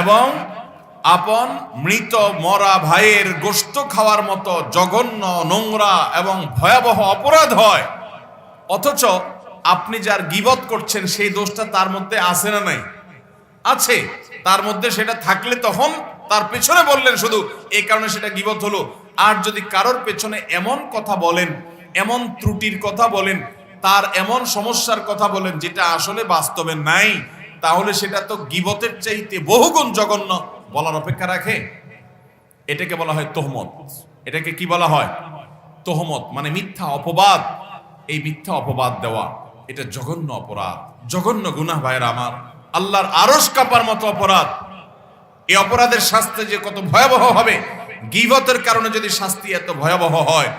এবং আপন মৃত মরা ভাইয়ের গোশত খাওয়ার মতো জঘন্য, নোংরা এবং ভয়াবহ অপরাধ হয়, অথচ আপনি যার গীবত করছেন সেই দোষটা তার মধ্যে আছে না নাই? আছে। তার মধ্যে সেটা থাকলে তখন তার পেছনে বললেন শুধু, এই কারণে সেটা গীবত হলো। আর যদি কারোর পেছনে এমন কথা বলেন, এমন ত্রুটির কথা বলেন, তার এমন সমস্যার কথা বলেন যেটা আসলে বাস্তবে নাই, তাহলে সেটা তো গীবতের চাইতে বহুগুণ জঘন্য বলার অপেক্ষা রাখে। এটাকে বলা হয় তোহমত। এটাকে কি বলা হয়? তোহমত, মানে মিথ্যা অপবাদ। এই মিথ্যা অপবাদ দেওয়া এটা জঘন্য অপরাধ, জঘন্য গুনাহ। ভাইরা আমার, আল্লাহর আরশ কাঁপার মতো অপরাধ। এই অপরাধের শাস্তি যে কত ভয়াবহ হবে, গীবতের কারণে যদি শাস্তি এত ভয়াবহ হয়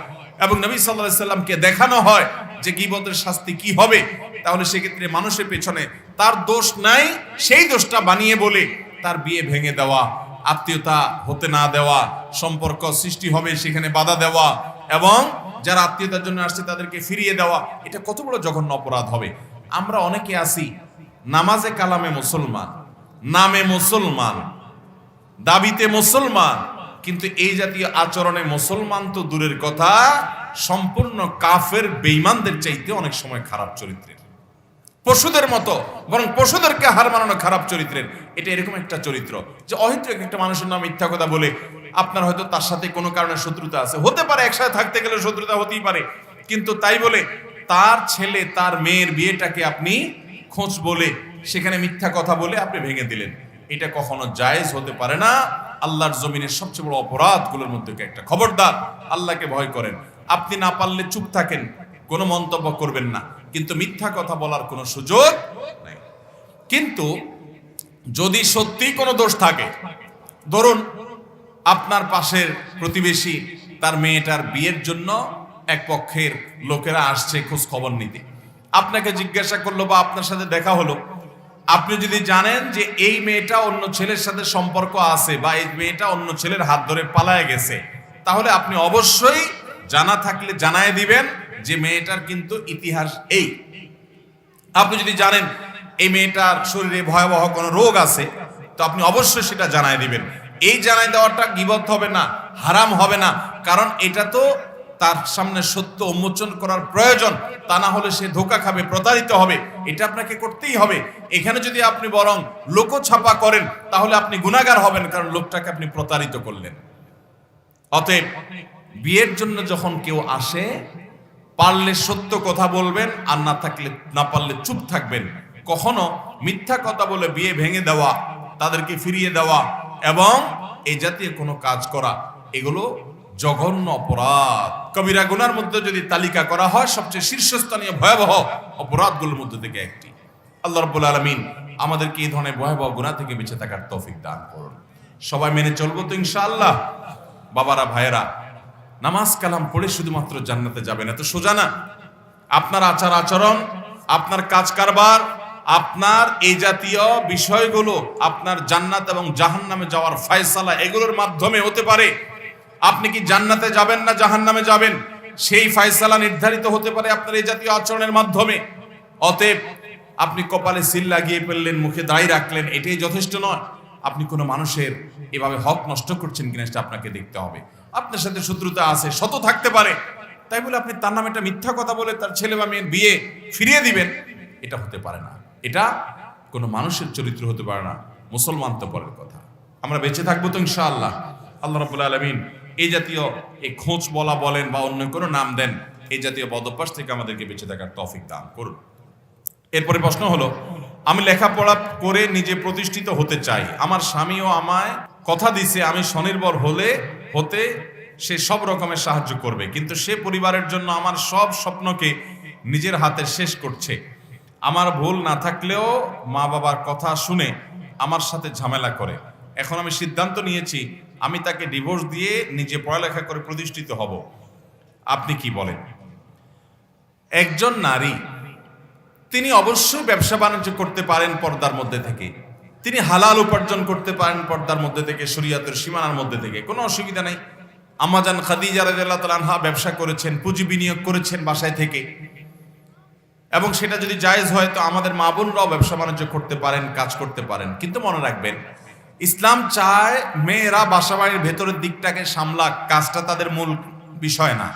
এবং নবী সাল্লাল্লাহু আলাইহি সাল্লামকে দেখানো হয় যে গীবতের শাস্তি কি হবে, তাহলে সেক্ষেত্রে মানুষের পেছনে তার দোষ নাই সেই দোষটা বানিয়ে বলে তার বিয়ে ভেঙে দেওয়া, আত্মীয়তা হতে না দেওয়া, সম্পর্ক সৃষ্টি হবে সেখানে বাধা দেওয়া, এবং যারা আত্মীয়তার জন্য আসছে তাদেরকে ফিরিয়ে দেওয়া, এটা কত বড় জঘন্য অপরাধ হবে। আমরা অনেকে আছি নামাজে কালামে মুসলমান, নামে মুসলমান, দাবিতে মুসলমান, কিন্তু এই জাতীয় আচরণে মুসলমান তো দূরের কথা, সম্পূর্ণ কাফের বেঈমানদের চাইতে অনেক সময় খারাপ চরিত্রের, পশুদের মতো, বরং পশুদেরকে হার মানানো খারাপ চরিত্রের। এটা এরকম একটা চরিত্র যে অহেতুক একটা মানুষের নাম মিথ্যা কথা বলে, আপনার হয়তো তার সাথে কোনো কারণে শত্রুতা আছে, হতে পারে একসাথে থাকতে গেলে শত্রুতা হতেই পারে, কিন্তু তাই বলে তার ছেলে তার মেয়ের বিয়েটাকে আপনি খোঁজ বলে সেখানে মিথ্যা কথা বলে আপনি ভেঙে দিলেন, এটা কখনো জায়েজ হতে পারে না। আল্লাহর জমিনের সবচেয়ে বড় অপরাধগুলোর মধ্যে একটা। খবরদার, আল্লাহকে ভয় করেন। আপনি না পারলে চুপ থাকেন, কোনো মন্তব্য করবেন না, কিন্তু মিথ্যা কথা বলার কোনো সুযোগ নাই। কিন্তু যদি সত্যি কোনো দোষ থাকে, ধরুন আপনার পাশের প্রতিবেশী তার মেয়েটার বিয়ের জন্য এক পক্ষের লোকেরা আসছে খোঁজ খবর নিতে, আপনাকে জিজ্ঞাসা করলো বা আপনার সাথে দেখা হলো আপনি যদি জানেন যে এই মেয়েটা অন্য ছেলের সাথে সম্পর্ক আছে বা এই মেয়েটা অন্য ছেলের হাত ধরে পালায় গেছে, তাহলে আপনি অবশ্যই জানা থাকলে জানায় দিবেন যে মেয়েটার কিন্তু ইতিহাস এই। আপনি যদি জানেন এই মেয়েটার শরীরে ভয়াবহ কোনো রোগ আছে, তো আপনি অবশ্যই সেটা জানায় দিবেন। এই জানাই দেওয়াটা গীবত হবে না, হারাম হবে না, কারণ এটা তো তার সামনে সত্য উন্মোচন করার প্রয়োজন, তা না হলে সে ধোঁকা খাবে, প্রতারিত হবে, এটা আপনাকে করতেই হবে। এখানে যদি আপনি বরং লোকছাপা করেন তাহলে আপনি গুনাহগার হবেন, কারণ লোকটাকে আপনি প্রতারিত করলেন। অতএব বিয়ের জন্য যখন কেউ আসে, পারলে সত্য কথা বলবেন, আর না পারলে চুপ থাকবেন। কখনো মিথ্যা কথা বলে বিয়ে ভেঙে দেওয়া, তাদেরকে ফিরিয়ে দেওয়া এবং এই জাতীয় কোনো কাজ করা, এগুলো জঘন্য অপরাধ। কবিরা গুনার মধ্যে যদি তালিকা করা হয়, সবচেয়ে শীর্ষস্থানীয় ভয়াবহ অপরাধগুলোর মধ্যে থেকে একটি। আল্লাহ রাব্বুল আলামিন আমাদেরকে এই ধরনের ভয়াবহ গুনাহ থেকে বেঁচে থাকার তৌফিক দান করুন। সবাই মেনে চলবো তো ইনশাআল্লাহ? বাবারা, ভাইয়েরা, নামাজ কালাম পড়ে শুধুমাত্র জান্নাতে যাবেন এত সোজা না। আপনার আচার আচরণ, আপনার কাজ কারবার, আপনার এই জাতীয় বিষয়গুলো আপনার জান্নাত এবং জাহান্নামে যাওয়ার ফয়সালা এগুলোর মাধ্যমে হতে পারে। আপনি কি জান্নাতে যাবেন না জাহান্নামে যাবেন, সেই ফয়সালা নির্ধারিত হতে পারে আপনার এই জাতীয় আচরণের মাধ্যমে। অতএব আপনি কপালে সিল লাগিয়ে ফেললেন, মুখে দাড়ি রাখলেন, এটাই যথেষ্ট নয়। আপনি কোনো মানুষের এভাবে হক নষ্ট করছেন কিনা সেটা আপনাকে দেখতে হবে। আপনার সাথে শত্রুতা আছে, শত থাকতে পারে, তাই বলে আপনি তার নামে একটা মিথ্যা কথা বলে তার ছেলে বা মেয়ের বিয়ে ফিরিয়ে দিবেন, এটা হতে পারে না। এটা কোনো মানুষের চরিত্র হতে পারে না, মুসলমান তো পরের কথা। আমরা বেঁচে থাকবো তো ইনশাআল্লাহ। আল্লাহ রাব্বুল আলামিন এই জাতীয় এই খোঁজ বলা বলেন বা অন্য কোনো নাম দেন, এই জাতীয় বদঅভ্যাস থেকে আমাদেরকে বেঁচে থাকার তৌফিক দান করুন। এরপরে প্রশ্ন হলো, আমি লেখাপড়া করে নিজে প্রতিষ্ঠিত হতে চাই, আমার স্বামীও আমায় কথা দিছে আমি স্বনির্ভর হতে সে সব রকমের সাহায্য করবে, কিন্তু সে পরিবারের জন্য আমার সব স্বপ্নকে নিজের হাতে শেষ করছে। আমার ভুল না থাকলেও মা বাবার কথা শুনে আমার সাথে ঝামেলা করে। এখন আমি সিদ্ধান্ত নিয়েছি আমি তাকে ডিভোর্স দিয়ে নিজে পড়ালেখা করে প্রতিষ্ঠিত হব। আপনি কি বলেন? একজন নারী, তিনি অবশ্যই ব্যবসা বাণিজ্য করতে পারেন পর্দার মধ্যে থেকে, তিনি হালাল উপার্জন করতে পারেন পর্দার মধ্যে থেকে, শরীয়তের সীমানার মধ্যে থেকে, কোনো অসুবিধা নেই। আম্মাজান খাদিজা রাদিয়াল্লাহু তাআলা আনহা ব্যবসা করেছেন, পুঁজি বিনিয়োগ করেছেন বাসায় থেকে, এবং সেটা যদি জায়েজ হয় তো আমাদের মা বোনরাও ব্যবসা বাণিজ্য করতে পারেন, কাজ করতে পারেন। কিন্তু মনে রাখবেন, ইসলাম চায় মেয়েরা বাসা বাড়ির ভেতরের দিকটাকে সামলাক, কাজটা তাদের মূল বিষয় না।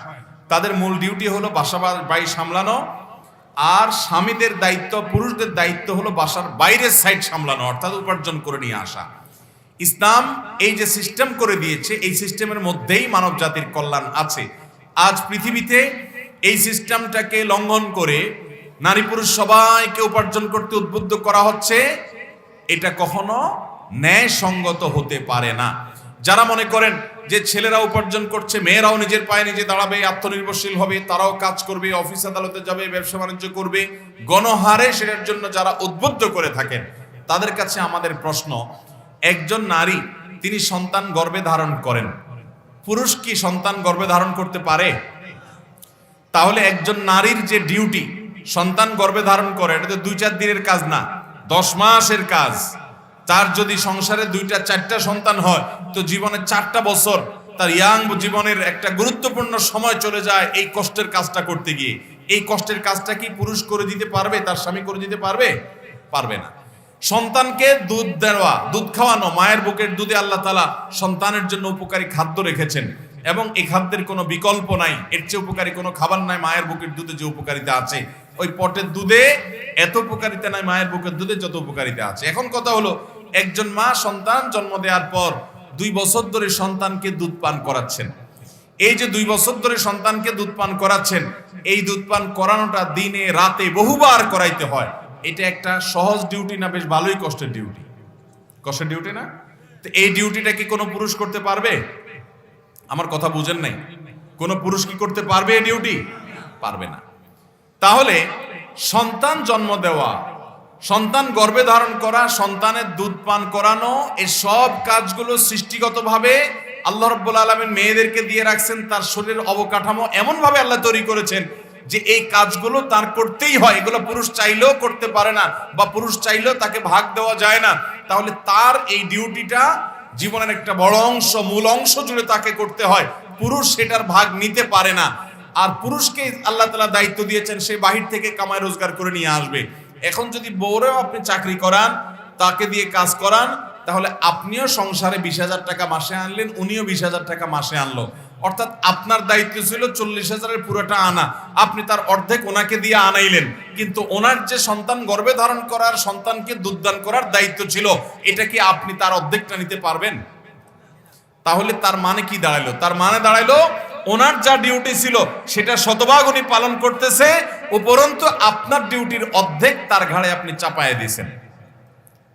তাদের মূল ডিউটি হলো বাসা বাড়ি সামলানো, আর স্বামীদের দায়িত্ব, পুরুষদের দায়িত্ব হলো বাসার বাইরের সাইড সামলানো, অর্থাৎ উপার্জন করে নিয়ে আসা। ইসলাম এই যে সিস্টেম করে দিয়েছে, এই সিস্টেমের মধ্যেই মানব জাতির কল্যাণ আছে। আজ পৃথিবীতে এই সিস্টেমটাকে লঙ্ঘন করে নারী পুরুষ সবাইকে উপার্জন করতে উদ্বুদ্ধ করা হচ্ছে, এটা কখনো ন্যায়সঙ্গত হতে পারে না। যারা মনে করেন যে ছেলেরা উপার্জন করছে, মেয়েরাও নিজের পায়ে নিজে দাঁড়াবে, আত্মনির্ভরশীল হবে, তারাও কাজ করবে, অফিস আদালতে যাবে, ব্যবসা বাণিজ্য করবে, গণহারে সেটার জন্য যারা উদ্বুদ্ধ করে থাকেন, তাদের কাছে আমাদের প্রশ্ন, একজন নারী তিনি সন্তান গর্ভে ধারণ করেন, পুরুষ কি সন্তান গর্ভে ধারণ করতে পারে? তাহলে একজন নারীর যে ডিউটি, সন্তান গর্ভে ধারণ করে, এটা তো 2-4 দিনের কাজ না, 10 মাসের কাজ। তার যদি সংসারে 2-4টা সন্তান হয়, তো জীবনে 4টা বছর তার ইয়াং জীবনের একটা গুরুত্বপূর্ণ সময় চলে যায় এই কষ্টের কাজটা করতে গিয়ে। এই কষ্টের কাজটা কি পুরুষ করে দিতে পারবে? তার স্বামী করে দিতে পারবে? পারবে না। সন্তানকে দুধ দেওয়া, দুধ খাওয়ানো, মায়ের বুকের দুধে আল্লাহ তাআলা সন্তানের জন্য উপকারী খাদ্য রেখেছেন, এবং এই খাদ্যের কোনো বিকল্প নাই। এর চেয়ে উপকারী কোনো খাবার নাই মায়ের বুকের দুধে যে উপকারিতা আছে। ওই পটের দুধে এত উপকারিতা নাই মায়ের বুকের দুধে যত উপকারিতা আছে। এখন কথা হলো, একজন মা সন্তান জন্ম দেওয়ার পর 2 বছর ধরে সন্তানকে দুধ পান করাচ্ছেন। এই যে 2 বছর ধরে সন্তানকে দুধ পান করাচ্ছেন, এই দুধ পান করানোটা দিনে রাতে বহুবার করাইতে হয়। এটা একটা সহজ ডিউটি না, বেশ ভালোই কষ্টের ডিউটি? কষ্টের ডিউটি না? তো এই ডিউটিটা কি কোনো পুরুষ করতে পারবে? আমার কথা বুঝেন নাই? কোনো পুরুষ কি করতে পারবে এই ডিউটি? পারবে না। তাহলে সন্তান জন্ম দেওয়া, সন্তান গর্ভে ধারণ করা, সন্তানের দুধ পান করানো, এই সব কাজগুলো সৃষ্টিগতভাবে আল্লাহ রাব্বুল আলামিন মেয়েদেরকে দিয়ে রাখছেন। তার শরীরের অবকাঠামো এমন ভাবে আল্লাহ তৈরি করেছেন যে এই কাজগুলো তার করতেই হয়, এগুলো পুরুষ চাইলেও করতে পারে না বা পুরুষ চাইলেও তাকে ভাগ দেওয়া যায় না, তাহলে তার এই ডিউটিটা জীবনের একটা বড় অংশ, মূল অংশ জুড়ে তাকে করতে হয়, পুরুষ সেটার ভাগ নিতে পারে না। আর পুরুষকে আল্লাহ তাআলা দায়িত্ব দিয়েছেন সে বাহির থেকে কামাই রোজগার করে নিয়ে আসবে। এখন যদি বউরেও আপনি চাকরি করান, তাকে দিয়ে কাজ করান, তাহলে আপনিও সংসারে 20,000 টাকা মাসে আনলেন, উনিও 20,000 টাকা মাসে আনলো। অর্থাৎ আপনার দায়িত্ব ছিল 40,000-এর পুরোটা আনা, আপনি তার অর্ধেক ওনাকে দিয়ে আনাইলেন, কিন্তু ওনার যে সন্তান গর্ভে ধারণ করার, সন্তানকে দুধদান করার দায়িত্ব ছিল, এটা কি আপনি তার অর্ধেকটা নিতে পারবেন? তাহলে তার মানে কি দাঁড়াইলো? তার মানে দাঁড়াইলো ওনার যা ডিউটি ছিল সেটা শতভাগ উনি পালন করতেছে, উপরন্তু আপনার ডিউটির অর্ধেক তার ঘাড়ে আপনি চাপায় দিয়েছেন।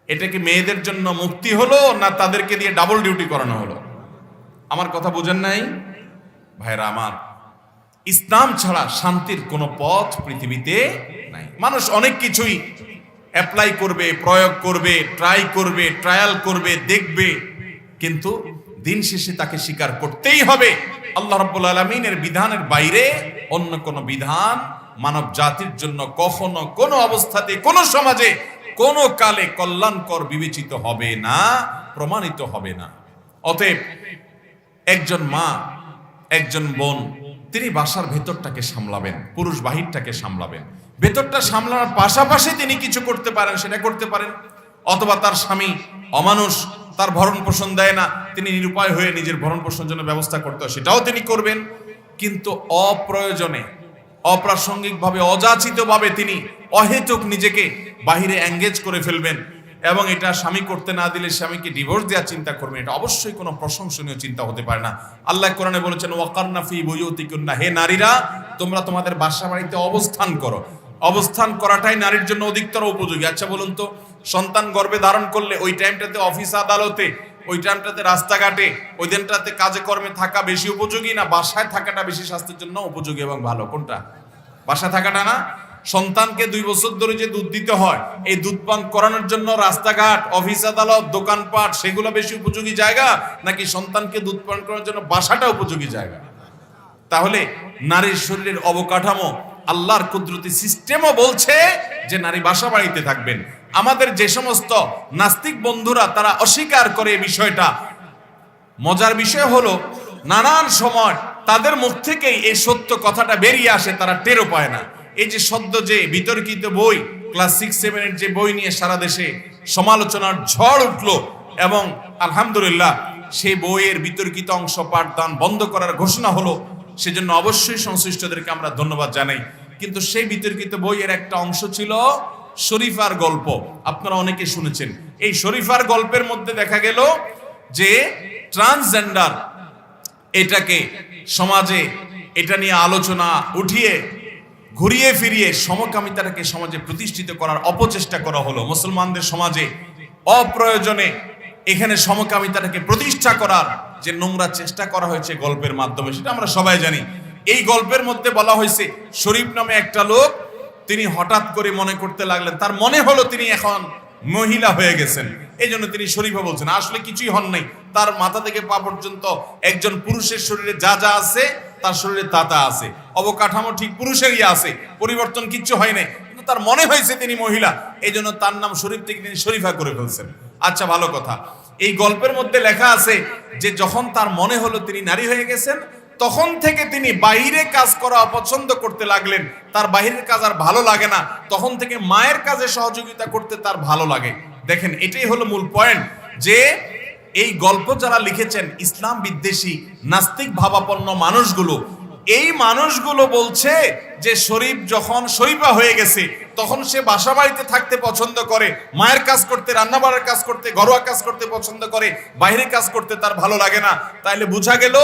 এটা কি মেয়েদের জন্য মুক্তি হলো, না তাদেরকে দিয়ে ডাবল ডিউটি করানো হলো? আমার কথা বুঝেন নাই ভাইরা আমার? ইসলাম ছাড়া শান্তির কোনো পথ পৃথিবীতে নাই। মানুষ অনেক কিছুই অ্যাপ্লাই করবে, প্রয়োগ করবে, ট্রাই করবে, ট্রায়াল করবে, দেখবে, কিন্তু দিন শেষে তাকে স্বীকার করতেই হবে আল্লাহ রাব্বুল আলামিনের বিধানের বাইরে অন্য কোনো বিধান মানব জাতির জন্য কখনো, কোনো অবস্থাতে, কোনো সমাজে, কোনো কালে কল্যাণকর বিবেচিত হবে না, প্রমাণিত হবে না। অতএব একজন মা, একজন বোন, তিনি বাসার ভেতরটাকে সামলাবেন, পুরুষ বাহিরটাকে সামলাবেন। ভেতরটা সামলানোর পাশাপাশি তিনি কিছু করতে পারেন, সেটা করতে পারেন। অথবা তার স্বামী অমানুষ, তার ভরণ পোষণ দেয় না, তিনি নিরুপায় হয়ে নিজের ভরণ পোষণের জন্য ব্যবস্থা করতে হয়, সেটাও তিনি করবেন। কিন্তু অপ্রয়োজনে, অপ্রাসঙ্গিকভাবে, অযাচিতভাবে তিনি অহেতুক নিজেকে বাহিরে এঙ্গেজ করে ফেলবেন এবং এটা স্বামী করতে না দিলে স্বামীকে ডিভোর্স দেওয়ার চিন্তা করবেন, এটা অবশ্যই কোনো প্রশংসনীয় চিন্তা হতে পারে না। আল্লাহ কোরআনে বলেছেন ওয়াকারনা ফি বুয়ুতিকুন্না, হে নারীরা তোমরা তোমাদের বাসা বাড়িতে অবস্থান করো। অবস্থান করাটাই নারীর জন্য অধিকতর উপযোগী। আচ্ছা বলুন তো, সন্তান গর্ভে ধারণ করলে ওই টাইমটাতে অফিস আদালতে, ওই টাইমটাতে রাস্তাঘাটে, ওই দিনটাতে কাজে কর্মে থাকা বেশি উপযোগী, না বাসায় থাকাটা বেশি স্বাস্থ্যের জন্য উপযোগী এবং ভালো? কোনটা? বাসায় থাকাটা না? সন্তানকে 2 বছর ধরে যে দুধ দিতে হয়, এই দুধ পান করানোর জন্য রাস্তাঘাট, অফিস আদালত, দোকানপাট, সেগুলো বেশি উপযোগী জায়গা, নাকি সন্তানকে দুধ পান করানোর জন্য বাসাটা উপযোগী জায়গা? তাহলে নারীর শরীরের অবকাঠামো, আল্লাহর কুদরতি সিস্টেমও বলছে যে নারী বাসা বাড়িতে থাকবেন। আমাদের যে সমস্ত নাস্তিক বন্ধুরা তারা অস্বীকার করে এই বিষয়টা, মজার বিষয় হলো নানান সময় তাদের মুখ থেকেই এই সত্য কথাটা বেরিয়ে আসে, তারা টেরও পায় না। এই যে সদ্য যে বিতর্কিত বই, ক্লাস 6-7 যে বই নিয়ে সারা দেশে সমালোচনার ঝড় উঠলো এবং আলহামদুলিল্লাহ সেই বইয়ের বিতর্কিত অংশ পাঠদান বন্ধ করার ঘোষণা হলো, সেজন্য অবশ্যই সংশ্লিষ্টদেরকে আমরা ধন্যবাদ জানাই। কিন্তু সেই বিতর্কিত বইয়ের একটা অংশ ছিল শরীফার গল্প। আপনারা অনেকে শুনেছেন। এই শরীফার গল্পের মধ্যে দেখা গেল যে ট্রান্সজেন্ডার, এটাকে সমাজে, এটা নিয়ে আলোচনা উঠিয়ে ঘুরিয়ে ফিরিয়ে সমকামিতাটাকে সমাজে প্রতিষ্ঠিত করার অপচেষ্টা করা হলো। মুসলমানদের সমাজে অপ্রয়োজনে এখানে সমকামিতাটাকে প্রতিষ্ঠা করার যে নোংরা চেষ্টা করা হয়েছে গল্পের মাধ্যমে, সেটা আমরা সবাই জানি। এই গল্পের মধ্যে বলা হয়েছে শরীফ নামে একটা লোক, তিনি হঠাৎ করে মনে করতে লাগলেন, তার মনে হলো তিনি এখন মহিলা হয়ে গেছেন, এই জন্য তিনি শরীফা বলছেন। আসলে কিছুই হন নাই, তার মাথা থেকে পা পর্যন্ত একজন পুরুষের শরীরে যা যা আছে তার শরীরে তা তা আছে, অবকাঠামো ঠিক পুরুষেরই আছে, পরিবর্তন কিচ্ছু হয় নাই, কিন্তু তার মনে হয়েছে তিনি মহিলা, এই জন্য তার নাম শরীফ থেকে তিনি শরীফা করে ফেলছেন। আচ্ছা ভালো কথা, এই গল্পের মধ্যে লেখা আছে যে যখন তার মনে হলো তিনি নারী হয়ে গেছেন, তখন থেকে তিনি বাইরে কাজ করা অপছন্দ করতে লাগলেন, তার বাইরের কাজ আর ভালো লাগে না, তখন থেকে মায়ের কাজে সহযোগিতা করতে তার ভালো লাগে। দেখেন, এটাই হলো মূল পয়েন্ট, যে এই গল্প যারা লিখেছেন ইসলাম বিদ্বেষী নাস্তিক ভাবাপন্ন মানুষগুলো, এই মানুষগুলো বলছে যে শরীফ যখন শরীফা হয়ে গেছে তখন সে বাসা বাড়িতে থাকতে পছন্দ করে, মায়ের কাজ করতে, রান্নাবাড়ার কাজ করতে, ঘরোয়া কাজ করতে পছন্দ করে, বাইরে কাজ করতে তার ভালো লাগে না। তাইলে বোঝা গেল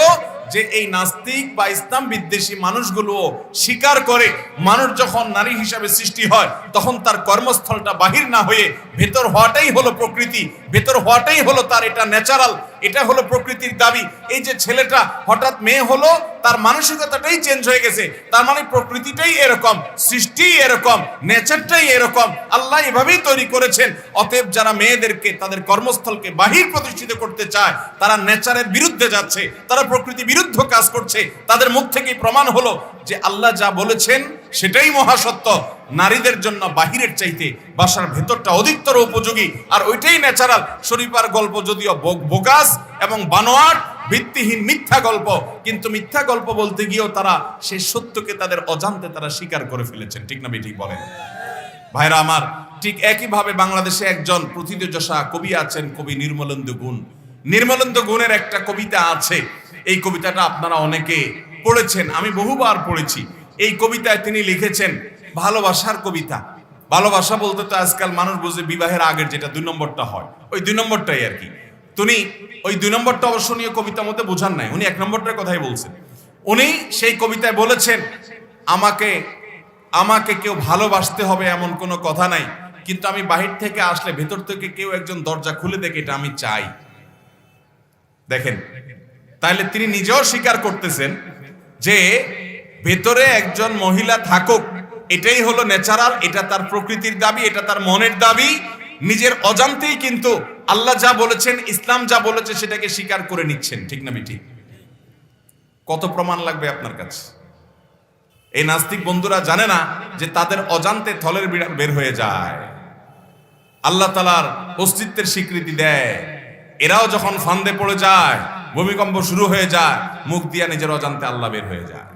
যে এই নাস্তিক বা ইসলাম বিদ্বেষী মানুষগুলো স্বীকার করে মানুষ যখন নারী হিসাবে সৃষ্টি হয় তখন তার কর্মস্থলটা বাহির না হয়ে ভেতর হওয়াটাই হলো প্রকৃতি, ভেতর হওয়াটাই হলো তার, এটা ন্যাচারাল, এটা হলো প্রকৃতির দাবি। এই যে ছেলেটা হঠাৎ মেয়ে হলো, তার মানসিকতাটাই চেঞ্জ হয়ে গেছে, তার মানে প্রকৃতিটাই এরকম, সৃষ্টি এরকম, নেচারটাই এরকম, আল্লাহ এভাবেই তৈরি করেছেন। অতএব যারা মেয়েদেরকে তাদের কর্মস্থলকে বাহির প্রতিষ্ঠিত করতে চায় তারা নেচারের বিরুদ্ধে যাচ্ছে, তারা প্রকৃতি বিরুদ্ধ কাজ করছে। তাদের মুখ থেকেই প্রমাণ হলো যে আল্লাহ যা বলেছেন সেটাই মহাসত্য, নারীদের জন্য বাহিরের চাইতে বাসার ভেতরটা অধিকতর উপযোগী, আর ওইটাই ন্যাচারাল। শরীফার গল্প যদিও বোগাস এবং বানোয়াট, ভিত্তিহীন মিথ্যা গল্প, কিন্তু মিথ্যা গল্প বলতে গিয়েও তারা সেই সত্যকে তাদের অজান্তে তারা স্বীকার করে ফেলেছেন। ঠিক না ঠিক বলেন ভাইরা আমার? ঠিক একইভাবে বাংলাদেশে একজন প্রথিতযশা কবি আছেন, কবি নির্মলেন্দু গুণ। নির্মলেন্দু গুণের একটা কবিতা আছে, এই কবিতাটা আপনারা অনেকে পড়েছেন, আমি বহুবার পড়েছি। এই কবিতায় তিনি লিখেছেন ভালোবাসার কবিতা। ভালোবাসা বলতে তো আজকাল মানুষ বুঝে বিবাহের আগের যেটা 2 নম্বরটা হয়, ওই 2 নম্বরটাই আর কি। তিনি ওই 2 নম্বরটা অবশ্য নিয়ে কবিতার মধ্যে বোঝান নাই, উনি 1 নম্বরটার কথাই বলছেন। উনি সেই কবিতায় বলেছেন, আমাকে কেউ ভালোবাসতে হবে এমন কোনো কথা নাই, কিন্তু আমি বাহির থেকে আসলে ভেতর থেকে কেউ একজন দরজা খুলে দেখে, এটা আমি চাই। দেখেন, তাহলে তিনি নিজেও স্বীকার করতেছেন যে ভেতরে একজন মহিলা থাকুক, এটাই হলো ন্যাচারাল, এটা তার প্রকৃতির দাবি, এটা তার মনের দাবি। নিজের অজান্তেই কিন্তু আল্লাহ যা বলেছেন, ইসলাম যা বলেছে সেটাকে স্বীকার করে নিচ্ছেন। ঠিক না ঠিক? কত প্রমাণ লাগবে আপনার কাছে? এই নাস্তিক বন্ধুরা জানে না যে তাদের অজান্তে থলের বিড়াল বের হয়ে যায়, আল্লাহ তাআলার অস্তিত্বের স্বীকৃতি দেয়। এরাও যখন ফান্দে পড়ে যায়, ভূমিকম্প শুরু হয়ে যায়, মুখ দিয়া নিজের অজান্তে আল্লাহ বের হয়ে যায়।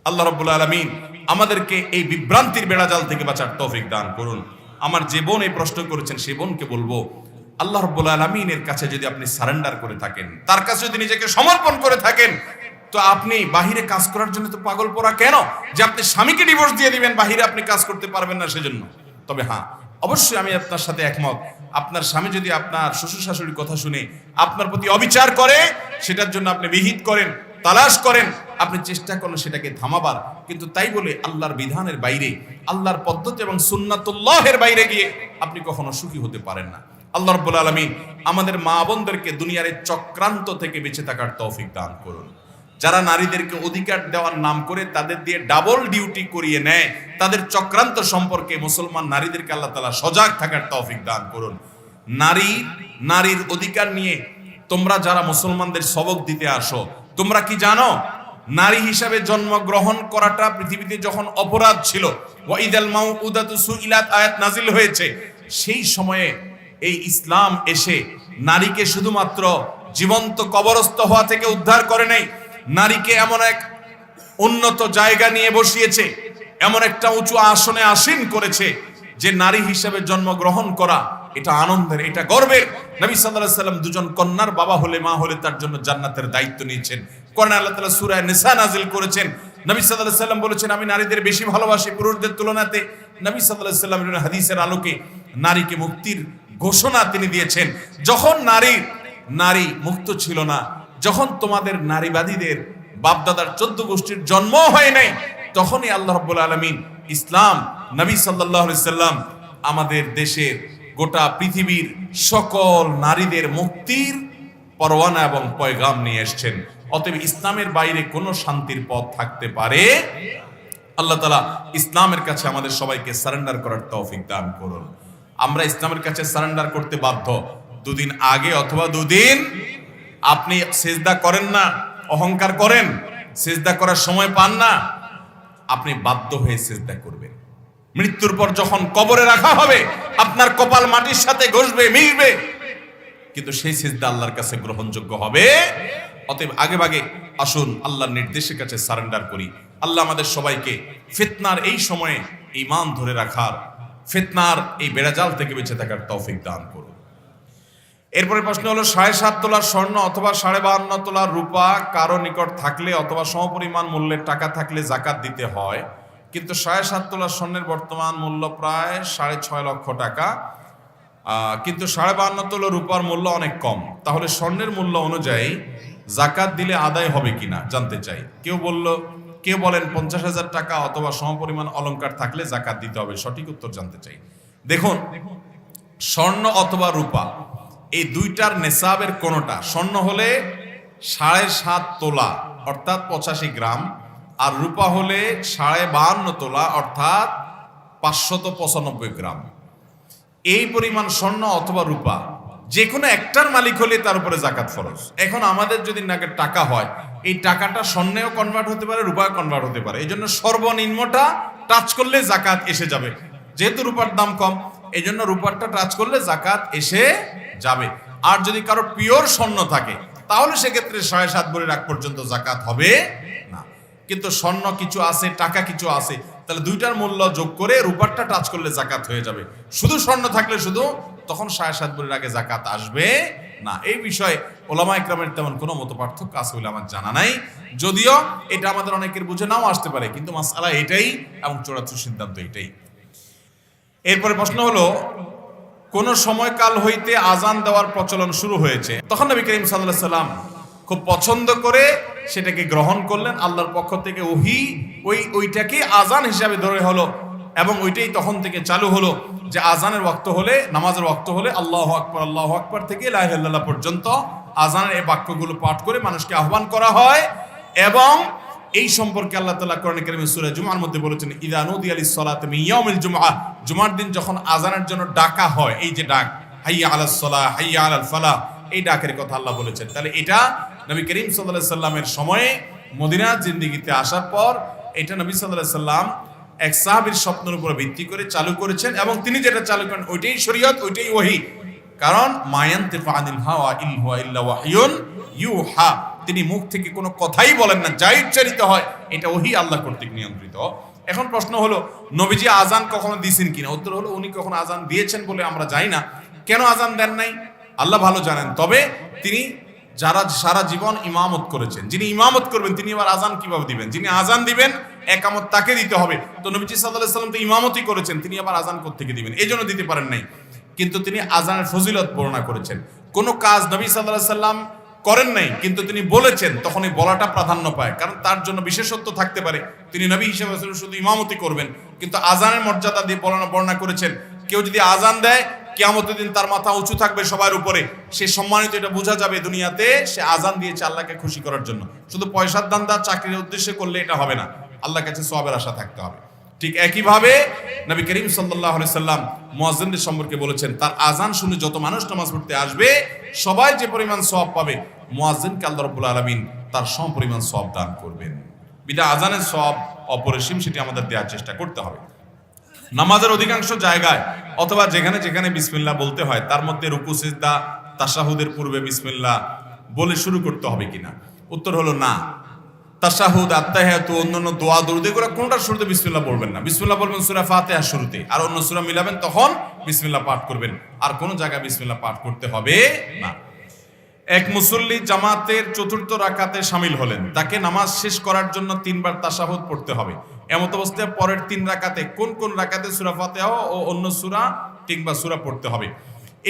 আল্লাহ রাব্বুল আলামিন আমাদেরকে এই বিভ্রান্তির বেড়াজাল থেকে বাঁচার তৌফিক দান করুন। আমার যে বোন এই প্রশ্ন করেছেন, সেই বোনকে বলবো, আল্লাহ রাব্বুল আলামিনের কাছে যদি আপনি সারেন্ডার করে থাকেন, তার কাছে যদি নিজেকে সমর্পণ করে থাকেন, তো আপনি বাহিরে কাজ করার জন্য তো পাগল পড়া কেন যে আপনি স্বামীকে ডিভোর্স দিয়ে দিবেন, বাহিরে আপনি কাজ করতে পারবেন না সেজন্য? তবে হ্যাঁ, অবশ্যই আমি আপনার সাথে একমত, আপনার স্বামী যদি আপনার শ্বশুর শাশুড়ির কথা শুনে আপনার প্রতি অবিচার করে, সেটার জন্য আপনি বিহিত করেন, তালাশ করেন, আপনি চেষ্টা করেন সেটাকে থামাবার। কিন্তু তাই বলে আল্লাহর বিধানের বাইরে, আল্লাহর পদ্ধতি এবং সুন্নাতুল্লাহের বাইরে গিয়ে আপনি কখনো সুখী হতে পারেন না। আল্লাহ রাব্বুল আলামিন আমাদের মা বোনদেরকে দুনিয়ার এই চক্রান্ত থেকে বেঁচে থাকার তৌফিক দান করুন। যারা নারীদেরকে অধিকার দেওয়ার নাম করে তাদের দিয়ে ডাবল ডিউটি করিয়ে নেয়, তাদের চক্রান্ত সম্পর্কে মুসলমান নারীদেরকে আল্লাহ তাআলা সজাগ থাকার তৌফিক দান করুন। নারীর অধিকার নিয়ে তোমরা যারা মুসলমানদের সবক দিতে আসো, তোমরা কি জানো নারী হিসাবে জন্মগ্রহণ করাটা পৃথিবীতে যখন অপরাধ ছিল, ওয়াইদাল মাউউদাতু সুইলাত আয়াত নাজিল হয়েছে, সেই সময়ে এই ইসলাম এসে নারীকে শুধুমাত্র জীবন্ত কবরস্থ হওয়া থেকে উদ্ধার করে নাই, নারীকে এমন এক উন্নত জায়গা নিয়ে বসিয়েছে, এমন একটা উঁচু আসনে আসীন করেছে যে নারী হিসেবে জন্মগ্রহণ করা এটা আনন্দের, এটা গর্বের। নবী সাল্লাল্লাহু আলাইহি সাল্লাম দুজন কন্যার বাবা হলে, মা হলে তার জন্য জান্নাতের দায়িত্ব নিয়েছেন। কোরআনে আল্লাহ তাআলা সূরা নিসা নাযিল করেছেন। নবী সাল্লাল্লাহু আলাইহি সাল্লাম বলেছেন, আমি নারীদের বেশি ভালোবাসি পুরুষদের তুলনাতে। নবী সাল্লাল্লাহু আলাইহি সাল্লামের হাদিসের আলোকে নারীকে মুক্তির ঘোষণা তিনি দিয়েছেন। যখন নারী মুক্ত ছিল না, যখন তোমাদের নারীবাদীদের বাপদাদার 14 গোষ্ঠীর জন্ম হয় নাই, তখনই আল্লাহ রাব্বুল আলামিন ইসলাম, নবী সাল্লাল্লাহু আলাইহি সাল্লাম আমাদের দেশের গোটা পৃথিবীর সকল নারীদের মুক্তির পরওয়ানা এবং পয়গাম নিয়ে এসেছেন। অতএব ইসলামের বাইরে কোনো শান্তির পথ থাকতে পারে? আল্লাহ তাআলা ইসলামের কাছে আমাদের সবাইকে সারেন্ডার করার তৌফিক দান করুন। আমরা ইসলামের কাছে সারেন্ডার করতে বাধ্য। 2 দিন আগে অথবা 2 দিন আপনি সিজদা করেন না, অহংকার করেন, সিজদা করার সময় পান না, আপনি বাধ্য হয়ে সিজদা করবেন। মৃত্যুর পর যখন কবরে রাখা হবে, আপনার কপাল মাটির সাথে ঘষবে, মিশবে, কিন্তু সেই সিজদা আল্লাহর কাছে গ্রহণযোগ্য হবে। অতএব আগে ভাগে আসুন আল্লাহর নির্দেশের কাছে সারেন্ডার করি। আল্লাহ আমাদের সবাইকে ফিতনার এই সময়ে ঈমান ধরে রাখার, ফিতনার এই বেড়াজাল থেকে বেঁচে থাকার তৌফিক দান করুন। এরপরে প্রশ্ন হলো, 7.5 তোলার স্বর্ণ অথবা 52.5 তোলার রূপা কারো নিকট থাকলে অথবা সমপরিমাণ মূল্যের টাকা থাকলে যাকাত দিতে হয়, কিন্তু 7.5 তোলার স্বর্ণের বর্তমান মূল্য প্রায় 6.5 লক্ষ টাকা, কিন্তু 52.5 তোলা রূপার মূল্য অনেক কম। তাহলে স্বর্ণের মূল্য অনুযায়ী যাকাত দিলে আদায় হবে কিনা জানতে চাই। কেউ বলেন 50,000 টাকা অথবা সমপরিমাণ অলংকার থাকলে যাকাত দিতে হবে। সঠিক উত্তর জানতে চাই। দেখুন, স্বর্ণ অথবা রূপা এই দুইটার নেসাবের কোনটা, স্বর্ণ হলে 7.5 তোলা অর্থাৎ 85 গ্রাম, আর রূপা হলে 52.5 তোলা অর্থাৎ 595 গ্রাম। এই পরিমাণ স্বর্ণ অথবা রূপা যে কোনো একটার মালিক হলে তার উপরে জাকাত ফরজ। এখন আমাদের যদি নাকি টাকা হয়, এই টাকাটা স্বর্ণেও কনভার্ট হতে পারে, রূপায় কনভার্ট হতে পারে, এই জন্য সর্বনিম্নটা টাচ করলে জাকাত এসে যাবে। যেহেতু রূপার দাম কম, এই জন্য রূপারটা টাচ করলে জাকাত এসে যাবে। আর যদি কারো পিওর স্বর্ণ থাকে তাহলে সেক্ষেত্রে 7.5 ভরি রাখ পর্যন্ত জাকাত হবে না। কিন্তু স্বর্ণ কিছু আছে, টাকা কিছু আছে, তাহলে দুইটার মূল্য যোগ করে রূপারটা টাচ করলে জাকাত হয়ে যাবে। শুধু স্বর্ণ থাকলে শুধু তখন 7.5 ভরির আগে জাকাত আসবে না। এই বিষয়ে ওলামা ইকরামের তেমন কোনো মত পার্থক্য আছে বলে আমার জানা নাই, যদিও এটা আমাদের অনেকের বুঝে নাও আসতে পারে, কিন্তু মাসআলা এটাই এবং চূড়ান্ত সিদ্ধান্ত এটাই। এরপরে প্রশ্ন হলো, কোন সময়কাল হইতে আজান দেওয়ার প্রচলন শুরু হয়েছে, তখন নবী করিম সাল্লাল্লাহু আলাইহি সাল্লাম খুব পছন্দ করে সেটাকে গ্রহণ করলেন। আল্লাহর পক্ষ থেকে ওহী ওইটাকে আজান হিসাবে ধরে হলো, এবং ওইটাই তখন থেকে চালু হলো যে আজানের ওয়াক্ত হলে, নামাজের ওয়াক্ত হলে আল্লাহু আকবার থেকে লা ইলাহা ইল্লাল্লাহ পর্যন্ত আজানের এই বাক্যগুলো পাঠ করে মানুষকে আহ্বান করা হয়। এবং এই সম্পর্কে আল্লাহ তাআলা কোরআনে কারীমে সূরা জুমার মধ্যে বলেছেন, ইযা নুদিয়া লিস-সালাতি মিন ইয়াউমিল জুমআহ, জুমার দিন যখন আজানের জন্য ডাকা হয়, এই যে ডাক হাইয়া আলাস সালাহ, হাইয়া আলাল ফালাহ, এই ডাকের কথা আল্লাহ বলেছেন। তাহলে এটা নবী করিম সাল্লাল্লাহু আলাইহি সাল্লামের সময়ে মদিনার জিন্দেগিতে আসার পর এটা নবী সাল্লাল্লাহু আলাইহি সাল্লাম এক সাহাবীর স্বপ্নের উপর ভিত্তি করে চালু করেছেন, এবং তিনি যেটা চালু করেন ওইটাই শরীয়ত, ওইটাই ওহী। কারণ মা ইয়ানতিকু আনিল হাওয়া ইন হুয়া ইল্লা ওয়াহয়ুন ইউহা, তিনি মুখ থেকে কোনো কথাই বলেন না, যাই উচ্চারিত হয় এটা ওহী আল্লাহ কর্তৃক নিয়ন্ত্রিত। এখন প্রশ্ন হলো, নবীজি আজান কখনো দিয়েছেন কিনা? উত্তর হলো, উনি কখনো আজান দিয়েছেন বলে আমরা জানি না। কেন আজান দেন নাই আল্লাহ ভালো জানেন। তবে তিনি যারা সারা জীবন ইমামত করেছেন, যিনি ইমামত করবেন তিনি আবার আজান কিভাবে দিবেন? যিনি আজান দিবেন একামত তাকে দিতে হবে। তো নবীজি সাল্লাল্লাহু আলাইহি সাল্লাম তো ইমামতই করেছেন, তিনি আবার আজান কোত্থেকে দিবেন? এই জন্য দিতে পারেন নাই। কিন্তু তিনি আজানের ফজিলত বর্ণনা করেছেন। কোন কাজ নবী সাল্লাল্লাহু আলাইহি সাল্লাম করেন নাই কিন্তু তিনি বলেছেন, তখন এই বলাটা প্রাধান্য পায়, কারণ তার জন্য বিশেষত্ব থাকতে পারে। তিনি নবী হিসেবে শুধু ইমামতি করবেন, কিন্তু আজানের মর্যাদা দিয়ে বর্ণনা করেছেন। কেউ যদি আজান দেয় কিয়ামতের দিন তার মাথা উঁচু থাকবে সবার উপরে, সে সম্মানিত, এটা বোঝা যাবে দুনিয়াতে সে আজান দিয়েছে আল্লাহকে খুশি করার জন্য। শুধু পয়সার ধান্দা চাকরির উদ্দেশ্যে করলে এটা হবে না, আল্লাহর কাছে সওয়াবের আশা থাকতে হবে। ঠিক একইভাবে নবী করিম সাল্লাল্লাহু আলাইহি সাল্লাম মুয়াজ্জিনদের সম্পর্কে বলেছেন, তার আজান শুনে যত মানুষ নামাজ পড়তে আসবে সবাই যে পরিমাণ সওয়াব পাবে, মুয়াজ্জিনকে আল্লাহ রাব্বুল আলামিন তার সমপরিমাণ সওয়াব দান করবেন। বিধায় আজানের সওয়াব অপরিসীম, সেটি আমাদের দেওয়ার চেষ্টা করতে হবে। নামাজের অধিকাংশ জায়গায় অথবা যেখানে যেখানে বিসমিল্লাহ বলতে হয় তার মধ্যে রুকু সিজদা তাশাহুদের পূর্বে বিসমিল্লাহ বলে শুরু করতে হবে কিনা? উত্তর হলো না। তাশাহুদ, আত্তাহিয়াতু, অন্যান্য দোয়া দরুদ এগুলো কোনটার শুরুতে বিসমিল্লাহ বলবেন না। বিসমিল্লাহ বলবেন সূরা ফাতিহার শুরুতে, আর অন্য সূরা মিলাবেন তখন বিসমিল্লাহ পাঠ করবেন, আর কোন জায়গায় বিসমিল্লাহ পাঠ করতে হবে না। এক মুসল্লি জামাতের চতুর্থ রাকাতে শামিল হলেন, তাকে নামাজ শেষ করার জন্য 3 বার তাশাহুদ পড়তে হবে। এমত অবস্থায় পরের 3 রাকাতে কোন কোন রাকাতে সূরা ফাতিহা ও অন্য সূরা কিংবা সূরা পড়তে হবে?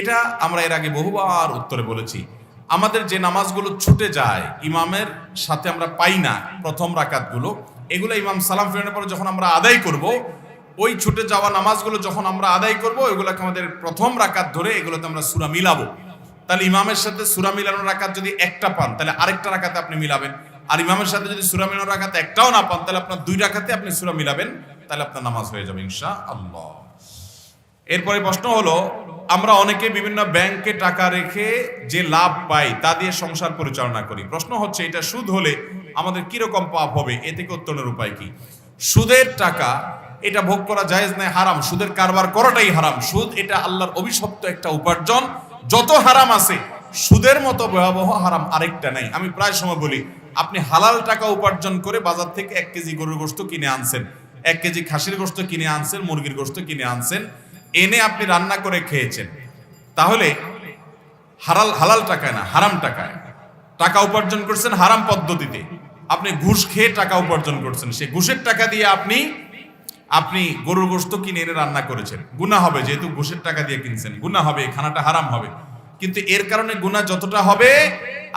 এটা আমরা এর আগে বহুবার উত্তরে বলেছি। আমাদের যে নামাজগুলো ছুটে যায়, ইমামের সাথে আমরা পাই না প্রথম রাকাতগুলো, এগুলো ইমাম সালাম ফিরানোর পরে যখন আমরা আদায় করব, ওই ছুটে যাওয়া নামাজগুলো যখন আমরা আদায় করব, ওইগুলোকে আমাদের প্রথম রাকাত ধরে এগুলোতে আমরা সূরা মিলাবো। তাহলে ইমামের সাথে সূরা মিলানোর রাকাত যদি একটা পান তাহলে আরেকটা রাকাতে আপনি মিলাবেন, আর ইমামের সাথে যদি সূরা মিলানোর রাকাত একটাও না পান তাহলে আপনার 2 রাকাতে আপনি সূরা মিলাবেন, তাহলে আপনার নামাজ হয়ে যাবে ইনশাআল্লাহ। এরপরে প্রশ্ন হলো, আমরা অনেকে বিভিন্ন ব্যাংকে টাকা রেখে যে লাভ পাই তা দিয়ে সংসার পরিচালনা করি। প্রশ্ন হচ্ছে, এটা সুদ হলে আমাদের কিরকম পাপ হবে? এ থেকে উত্তরণের উপায় কি? সুদের টাকা এটা ভোগ করা জায়েজ নয়, হারাম। সুদের কারবার করাটাই হারাম। সুদ এটা আল্লাহর অভিশপ্ত একটা উপার্জন। যত হারাম আছে সুদের মতো ভয়াবহ হারাম আরেকটা নাই। আমি প্রায় সময় বলি, আপনি হালাল টাকা উপার্জন করে বাজার থেকে 1 কেজি গরুর গোশত কিনে আনছেন, 1 কেজি খাসির গোশত কিনে আনছেন, মুরগির গোশত কিনে আনছেন, এনে আপনি রান্না করে খেয়েছেন, তাহলে হালাল টাকায় না, হারাম টাকায় টাকা উপার্জন করছেন, হারাম পদ্ধতিতে। আপনি ঘুষ খেয়ে টাকা উপার্জন করছেন, সেই ঘুষের টাকা দিয়ে আপনি গরুর গোশত কিনে এনে রান্না করেছেন, গুনাহ হবে। যেহেতু ঘুষের টাকা দিয়ে কিনছেন, গুনাহ হবে, খানাটা হারাম হবে। কিন্তু এর কারণে গুনাহ যতটা হবে,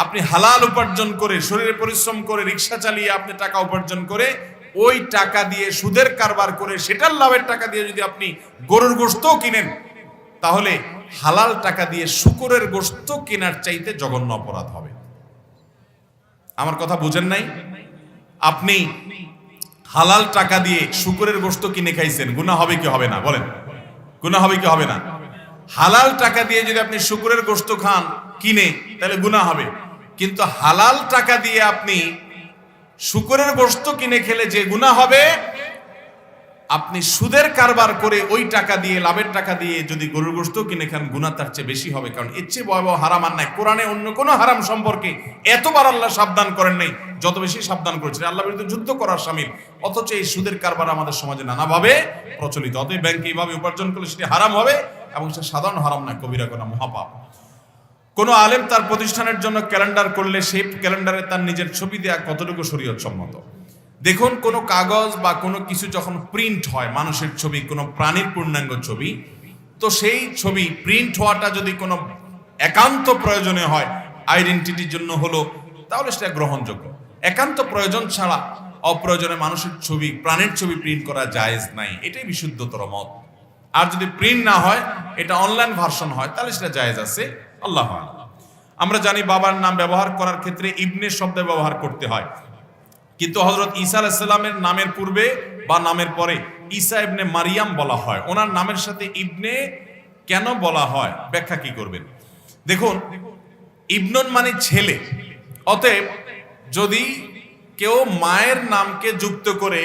আপনি হালাল উপার্জন করে, শরীরে পরিশ্রম করে, রিক্সা চালিয়ে আপনি টাকা উপার্জন করে, ওই টাকা দিয়ে সুদের কারবার করে সেটার লাভের টাকা দিয়ে যদি আপনি গরুর গোশতও কিনেন, তাহলে হালাল টাকা দিয়ে শূকরের গোশত কেনার চাইতে জঘন্য অপরাধ হবে। আমার কথা বুঝেন নাই? আপনি হালাল টাকা দিয়ে শূকরের গোশত কিনে খাইছেন, গুনাহ হবে কি হবে না? বলেন, গুনাহ হবে কি হবে না? হালাল টাকা দিয়ে যদি আপনি শুকরের গোশত খান কিনে, তাহলে গুনাহ হবে। কিন্তু হালাল টাকা দিয়ে আপনি শুকরের গোশত কিনে খেলে যে গুনাহ হবে, আপনি সুদের কারবার করে ওই টাকা দিয়ে, লাভের টাকা দিয়ে যদি গরুর গোশত কিনে খান, গুনাহ তার চেয়ে বেশি হবে। কারণ এর চেয়ে ভয়াবহ হারাম আর নাই। কোরআনে অন্য কোনো হারাম সম্পর্কে এতবার আল্লাহ সাবধান করেন নাই যত বেশি সাবধান করেছেন আল্লাহ বিরুদ্ধে যুদ্ধ করার শামিল। অথচ এই সুদের কারবার আমাদের সমাজে নানাভাবে প্রচলিত। অতএব ব্যাংকে এইভাবে উপার্জন করলে সেটি হারাম হবে, এবং সে সাধারণ হারাম নয়, কবিরা গুনাহ, মহাপাপ। কোনো আলেম তার প্রতিষ্ঠানের জন্য ক্যালেন্ডার করলে সেই ক্যালেন্ডারে তার নিজের ছবি দেওয়া কতটুকু শরীয়ত সম্মত? দেখুন, কোনো কাগজ বা কোনো কিছু যখন প্রিন্ট হয়, মানুষের ছবি, কোনো প্রাণীর পূর্ণাঙ্গ ছবি, তো সেই ছবি প্রিন্ট হওয়াটা যদি কোনো একান্ত প্রয়োজনে হয়, আইডেন্টিটির জন্য হলো, তাহলে সেটা গ্রহণযোগ্য। একান্ত প্রয়োজন ছাড়া অপ্রয়োজনে মানুষের ছবি, প্রাণীর ছবি প্রিন্ট করা জায়েজ নাই, এটাই বিশুদ্ধতর মত। আর যদি প্রিন্ট না হয়, এটা অনলাইন ভার্সন হয়, তাহলে সেটা জায়েজ আছে। আল্লাহ আ'লাম। আমরা জানি বাবার নাম ব্যবহার করার ক্ষেত্রে ইবনে শব্দ ব্যবহার করতে হয়, কিন্তু হযরত ঈসা আলাইহিস সালামের নামের পূর্বে বা নামের পরে ঈসা ইবনে মারিয়াম বলা হয়। ওনার নামের সাথে ইবনে কেন বলা হয়, ব্যাখ্যা কি করবেন? দেখুন, ইবনুন মানে ছেলে। অতএব যদি কেউ মায়ের নামকে যুক্ত করে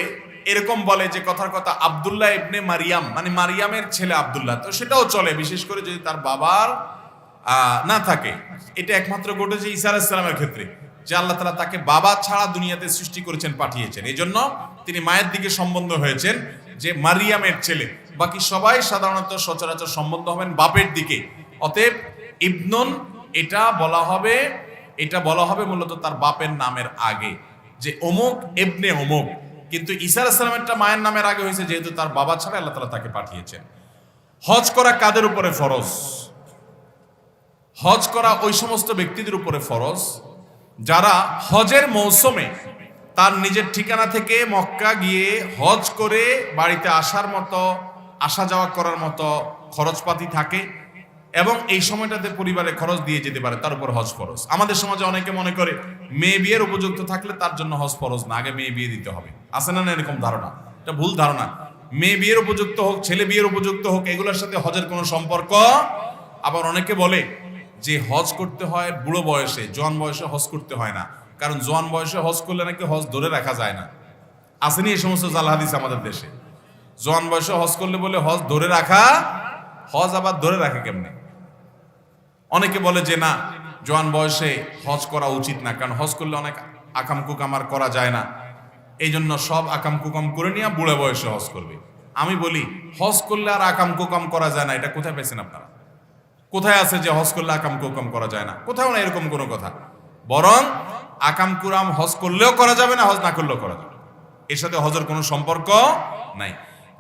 এরকম বলে যে কথার কথা আব্দুল্লাহ ইবনে মারিয়াম, মানে মারিয়ামের ছেলে আব্দুল্লাহ, তো সেটাও চলে, বিশেষ করে যদি তার বাবার না থাকে। এটা একমাত্র ঘটেছে ঈসা আলাইহিস সালামের ক্ষেত্রে, যে আল্লাহ তাআলা তাকে বাবা ছাড়া দুনিয়াতে সৃষ্টি করেছেন, পাঠিয়েছেন। এই জন্য তিনি মায়ের দিকে সম্বন্ধ হয়েছেন যে মারিয়ামের ছেলে। বাকি সবাই সাধারণত সচরাচর সম্বন্ধ হবেন বাপের দিকে। অতএব ইবনুন এটা বলা হবে মূলত তার বাপের নামের আগে, যে অমুক ইবনে অমুক। কিন্তু ঈসা আলাইহিস সালামেরটা মায়ের নামের আগে হয়েছে, যেহেতু তার বাবা ছাড়া আল্লাহ তাআলা তাকে পাঠিয়েছেন। হজ করা কাদের উপরে ফরজ? হজ করা ওই সমস্ত ব্যক্তিদের উপরে ফরজ যারা হজের মৌসুমে তার নিজের ঠিকানা থেকে মক্কা গিয়ে হজ করে বাড়িতে আসার মতো, আসা যাওয়া করার মতো খরচপাতি থাকে, এবং এই সময়টাতে পরিবারে খরচ দিয়ে যেতে পারে, তার উপর হজ ফরজ। আমাদের সমাজে অনেকে মনে করে মেয়ে বিয়ের উপযুক্ত থাকলে তার জন্য হজ ফরজ না, আগে মেয়ে বিয়ে দিতে হবে। আছে না এরকম ধারণা? এটা ভুল ধারণা। মেয়ে বিয়ের উপযুক্ত হোক, ছেলে বিয়ের উপযুক্ত হোক, এগুলোর সাথে হজের কোনো সম্পর্ক। আবার অনেকে বলে যে হজ করতে হয় বুড়ো বয়সে, জোয়ান বয়সে হজ করতে হয় না, কারণ জোয়ান বয়সে হজ করলে নাকি হজ ধরে রাখা যায় না। আসেনি এই সমস্ত জাল হাদিস আমাদের দেশে? জোয়ান বয়সে হজ করলে বলে হজ ধরে রাখা, হজ আবার ধরে রাখে কেমনে? অনেকে বলে যে না, জোয়ান বয়সে হজ করা উচিত না, কারণ হজ করলে অনেক আকাম কুকাম আর করা যায় না, এই জন্য সব আকাম কুকাম করে নিয়ে বুড়ো বয়সে হজ করবে। আমি বলি, হজ করলে আর আকাম কুকাম করা যায় না, এটা কোথায় পেয়েছেন আপনারা? কোথায় আছে যে হজ করলে আকাম কুকাম করা যায় না? কোথাও না এরকম কোনো কথা। বরং আকাম কুরাম হজ করলেও করা যাবে না, হজ না করলেও করা যাবে, এর সাথে হজের কোনো সম্পর্ক নাই।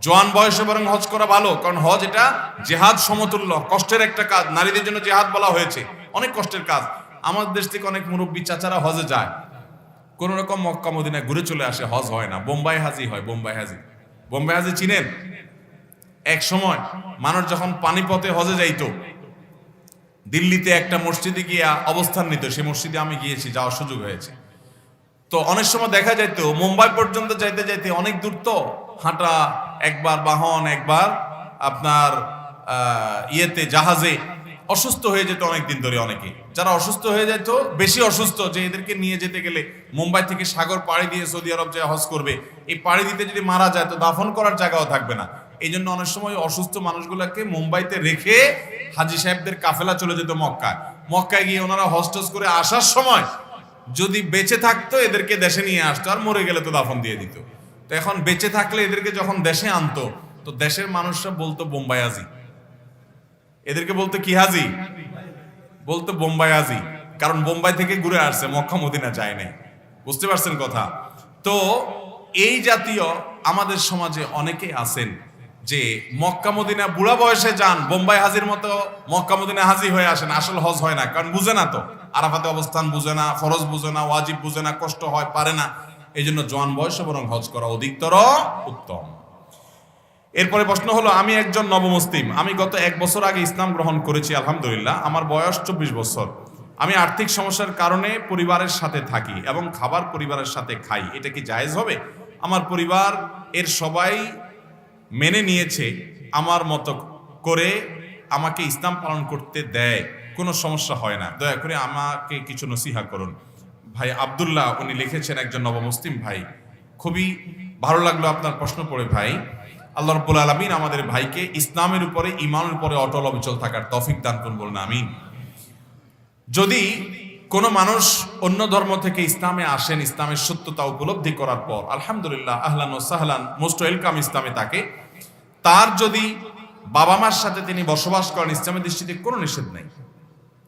জোয়ান বয়সে বরং হজ করা ভালো, কারণ হজ এটা জেহাদ সমতুল্য, কষ্টের একটা কাজ। নারীদের জন্য জেহাদ বলা হয়েছে, অনেক কষ্টের কাজ। আমাদের দেশ থেকে অনেক মুরব্বী চাচারা হজে যায়, কোন রকম মক্কা মদিনায় ঘুরে চলে আসে, হজ হয় না, বোম্বাই হাজি হয়। বোম্বাই হাজি চিনেন? এক সময় মানুষ যখন পানিপথে হজে যাইতো, দিল্লিতে একটা মসজিদে গিয়ে অবস্থান নিত, সেই মসজিদে আমি গিয়েছি, যাওয়ার সুযোগ হয়েছে। তো অনেক সময় দেখা যাইত মুম্বাই পর্যন্ত যাইতে যাইতে অনেক দূর, তো হাঁটা, একবার বাহন, একবার আপনার জাহাজে অসুস্থ হয়ে যেত অনেকদিন ধরে। অনেকে যারা অসুস্থ হয়ে যেত, বেশি অসুস্থ, যে এদেরকে নিয়ে যেতে গেলে মুম্বাই থেকে সাগর পাড়ি দিয়ে সৌদি আরব যায় হজ করবে, এই পাড়ি দিতে যদি মারা যায় তো দাফন করার জায়গাও থাকবে না। এই জন্য অনেক সময় অসুস্থ মানুষগুলোকে মুম্বাইতে রেখে হাজি সাহেবদের কাফেলা চলে যেত মক্কায় গিয়ে ওনারা হজ টজ করে আসার সময় যদি বেঁচে থাকতো এদেরকে দেশে নিয়ে আসতো, আর মরে গেলে তো দাফন দিয়ে দিত। তো এখন বেঁচে থাকলে এদেরকে যখন দেশে আনতো, তো দেশের মানুষরা বলতো বোম্বাই হাজি, এদেরকে বলতো কি হাজি? বলতো বোম্বাই হাজি, কারণ বোম্বাই থেকে ঘুরে আসছে, মক্কা মদিনা যায় নাই। বুঝতে পারছেন কথা? তো এই জাতীয় আমাদের সমাজে অনেকে আছেন যে মক্কা মদিনা বুড়া বয়সে যান, বোম্বাই হাজির মতো মক্কা মদিনা হাজি হয়ে আসেন, আসল হজ হয় না, কারণ বুঝে না, তো আরাফাতে অবস্থান বুঝে না, ফরজ বুঝে না, ওয়াজিব বুঝে না, কষ্ট হয়, পারে না। এই জন্য জোয়ান বয়সে বরং হজ করা অধিকতর উত্তম। এরপরে প্রশ্ন হলো, আমি একজন নবমুসলিম, আমি গত 1 বছর আগে ইসলাম গ্রহণ করেছি, আলহামদুলিল্লাহ। আমার বয়স 24 বছর। আমি আর্থিক সমস্যার কারণে পরিবারের সাথে থাকি এবং খাবার পরিবারের সাথে খাই, এটা কি জায়েজ হবে? আমার পরিবার এর সবাই মেনে নিয়েছে, আমার মতো করে আমাকে ইসলাম পালন করতে দেয়, কোনো সমস্যা হয় না, দয়া করে আমাকে কিছু নসিহা করুন। ভাই আব্দুল্লাহ উনি লিখেছেন, একজন নবমুসলিম ভাই। খুবই ভালো লাগলো আপনার প্রশ্ন পড়ে ভাই। আল্লাহ রাব্বুল আলামিন আমাদের ভাইকে ইসলামের উপরে, ঈমানের উপরে অটল অবিচল থাকার তৌফিক দান করুন, বলুন আমিন। যদি কোনো মানুষ অন্য ধর্ম থেকে ইসলামে আসেন, ইসলামের সত্যতা উপলব্ধি করার পর আলহামদুলিল্লাহ, আহলান ও সাহলান, মোস্ট ওয়েলকাম ইসলামে তাকে। তার যদি বাবা মার সাথে তিনি বসবাস করেন, ইসলামের দৃষ্টিতে কোনো নিষেধ নেই।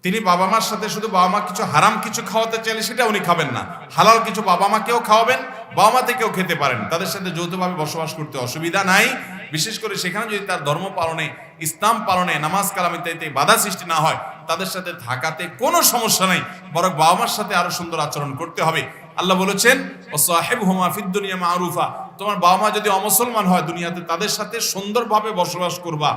তিনি বাবা মার সাথে শুধু বাবা মা কিছু হারাম কিছু খাওয়াতে চাইলে সেটা উনি খাবেন না, হালাল কিছু বাবা মাকেও খাওয়াবেন, বাবা মা থেকেও খেতে পারেন, তাদের সাথে যৌথভাবে বসবাস করতে অসুবিধা নাই। বিশেষ করে সেখানে যদি তার ধর্ম পালনে, ইসলাম পালনে, নামাজ কালাম ইত্যাদিতে বাধা সৃষ্টি না হয়, তাদের সাথে থাকাতে কোনো সমস্যা নেই, বরং বাবা মার সাথে আরো সুন্দর আচরণ করতে হবে। আল্লাহ বলেছেন, ও সাহিবহুমা ফিদ দুনিয়া মারুফা, তোমার বাবা মা যদি অমুসলমান হয় দুনিয়াতে, তাদের সাথে সুন্দরভাবে বসবাস করবা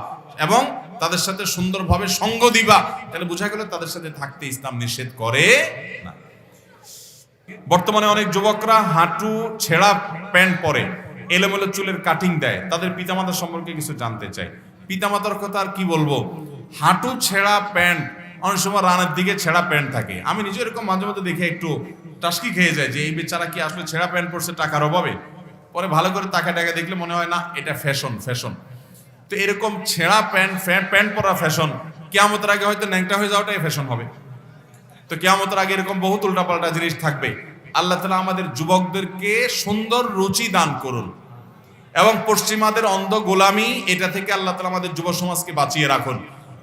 এবং তাদের সাথে সুন্দরভাবে সঙ্গ দিবা। তাহলে বোঝা গেল তাদের সাথে থাকতে ইসলাম নিষেধ করে না। বর্তমানে অনেক যুবকরা হাঁটু ছেঁড়া প্যান্ট পরে, এলোমেলো চুলের কাটিং দেয়, তাদের পিতামাতার সম্পর্কে কিছু জানতে চাই। পিতামাতার কথা আর কি বলবো, হাঁটু ছেঁড়া প্যান্ট, অনেক সময় রানের দিকে ছেঁড়া প্যান্ট থাকে। আমি নিজে এরকম মাঝে মধ্যে দেখে একটু টাস্কি খেয়ে যায় যে এই বেচারা কি আসলে ছেঁড়া প্যান্ট পরছে টাকার অভাবে। পরে ভালো করে তাকে দেখলে মনে হয় না এটা ফ্যাশন। তো এরকম ছেঁড়া প্যান্ট পরা ফ্যাশন, কিয়ামতের আগে হয়তো ন্যাংটা হয়ে যাওয়াটাই ফ্যাশন হবে। তো কিয়ামতের আগে এরকম বহুত উল্টাপাল্টা জিনিস থাকবে। আল্লাহ তাআলা আমাদের যুবকদেরকে সুন্দর রুচি দান করুন এবং পশ্চিমাদের অন্ধ গোলামি, এটা থেকে আল্লাহ তাআলা আমাদের যুব সমাজকে বাঁচিয়ে রাখুন।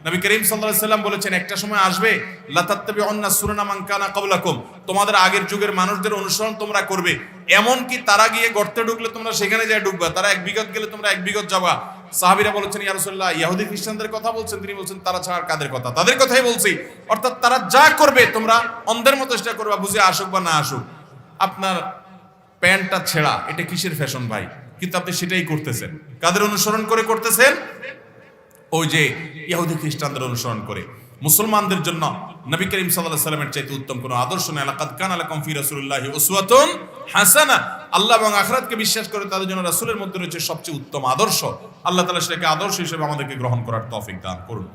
নবী করিম সাল্লাল্লাহু আলাইহি সাল্লাম বলেছেন, একটা সময় আসবে, লা তাত্তাবিউন্না সুনানা মান কানা ক্বাবলাকুম, তোমাদের আগের যুগের মানুষদের অনুসরণ তোমরা করবে, এমন কি তারা গিয়ে গর্তে ঢুকলে তোমরা সেখানে যায় ঢুকবা, তারা 1 বিঘত গেলে তোমরা 1 বিঘত যাবা। সাহাবীরা বলেছেন, ইয়া রাসূলুল্লাহ, ইহুদি খ্রিস্টানদের কথা বলছেন? তিনি বলছেন, তারা ছাড়া কাদের কথা? তাদের কথাই বলছি। অর্থাৎ তারা যা করবে তোমরা অন্ধের মতো চেষ্টা করবা, বুঝে আসুক বা না আসুক। আপনার প্যান্টটা ছেঁড়া, এটা কিসের ফ্যাশন ভাই? কিন্তু আপনি সেটাই করতেছেন। কাদের অনুসরণ করে করতেছেন? ওই যে ইহুদি খ্রিস্টানদের অনুসরণ করে। মুসলমানদের জন্য নবী করিম সাল্লাল্লাহু আলাইহি ওয়াসাল্লামের চাইতে উত্তম কোনো আদর্শ নেই। লাকাদ কানা লাকুম ফি রাসূলিল্লাহি উসওয়াতুন হাসানাহ, আল্লাহ এবং আখিরাতকে বিশ্বাস করে তাদের জন্য রাসূলের মধ্যে রয়েছে সবচেয়ে উত্তম আদর্শ। আল্লাহ তাআলা সেটাকে আদর্শ হিসেবে আমাদেরকে গ্রহণ করার তৌফিক দান করুন।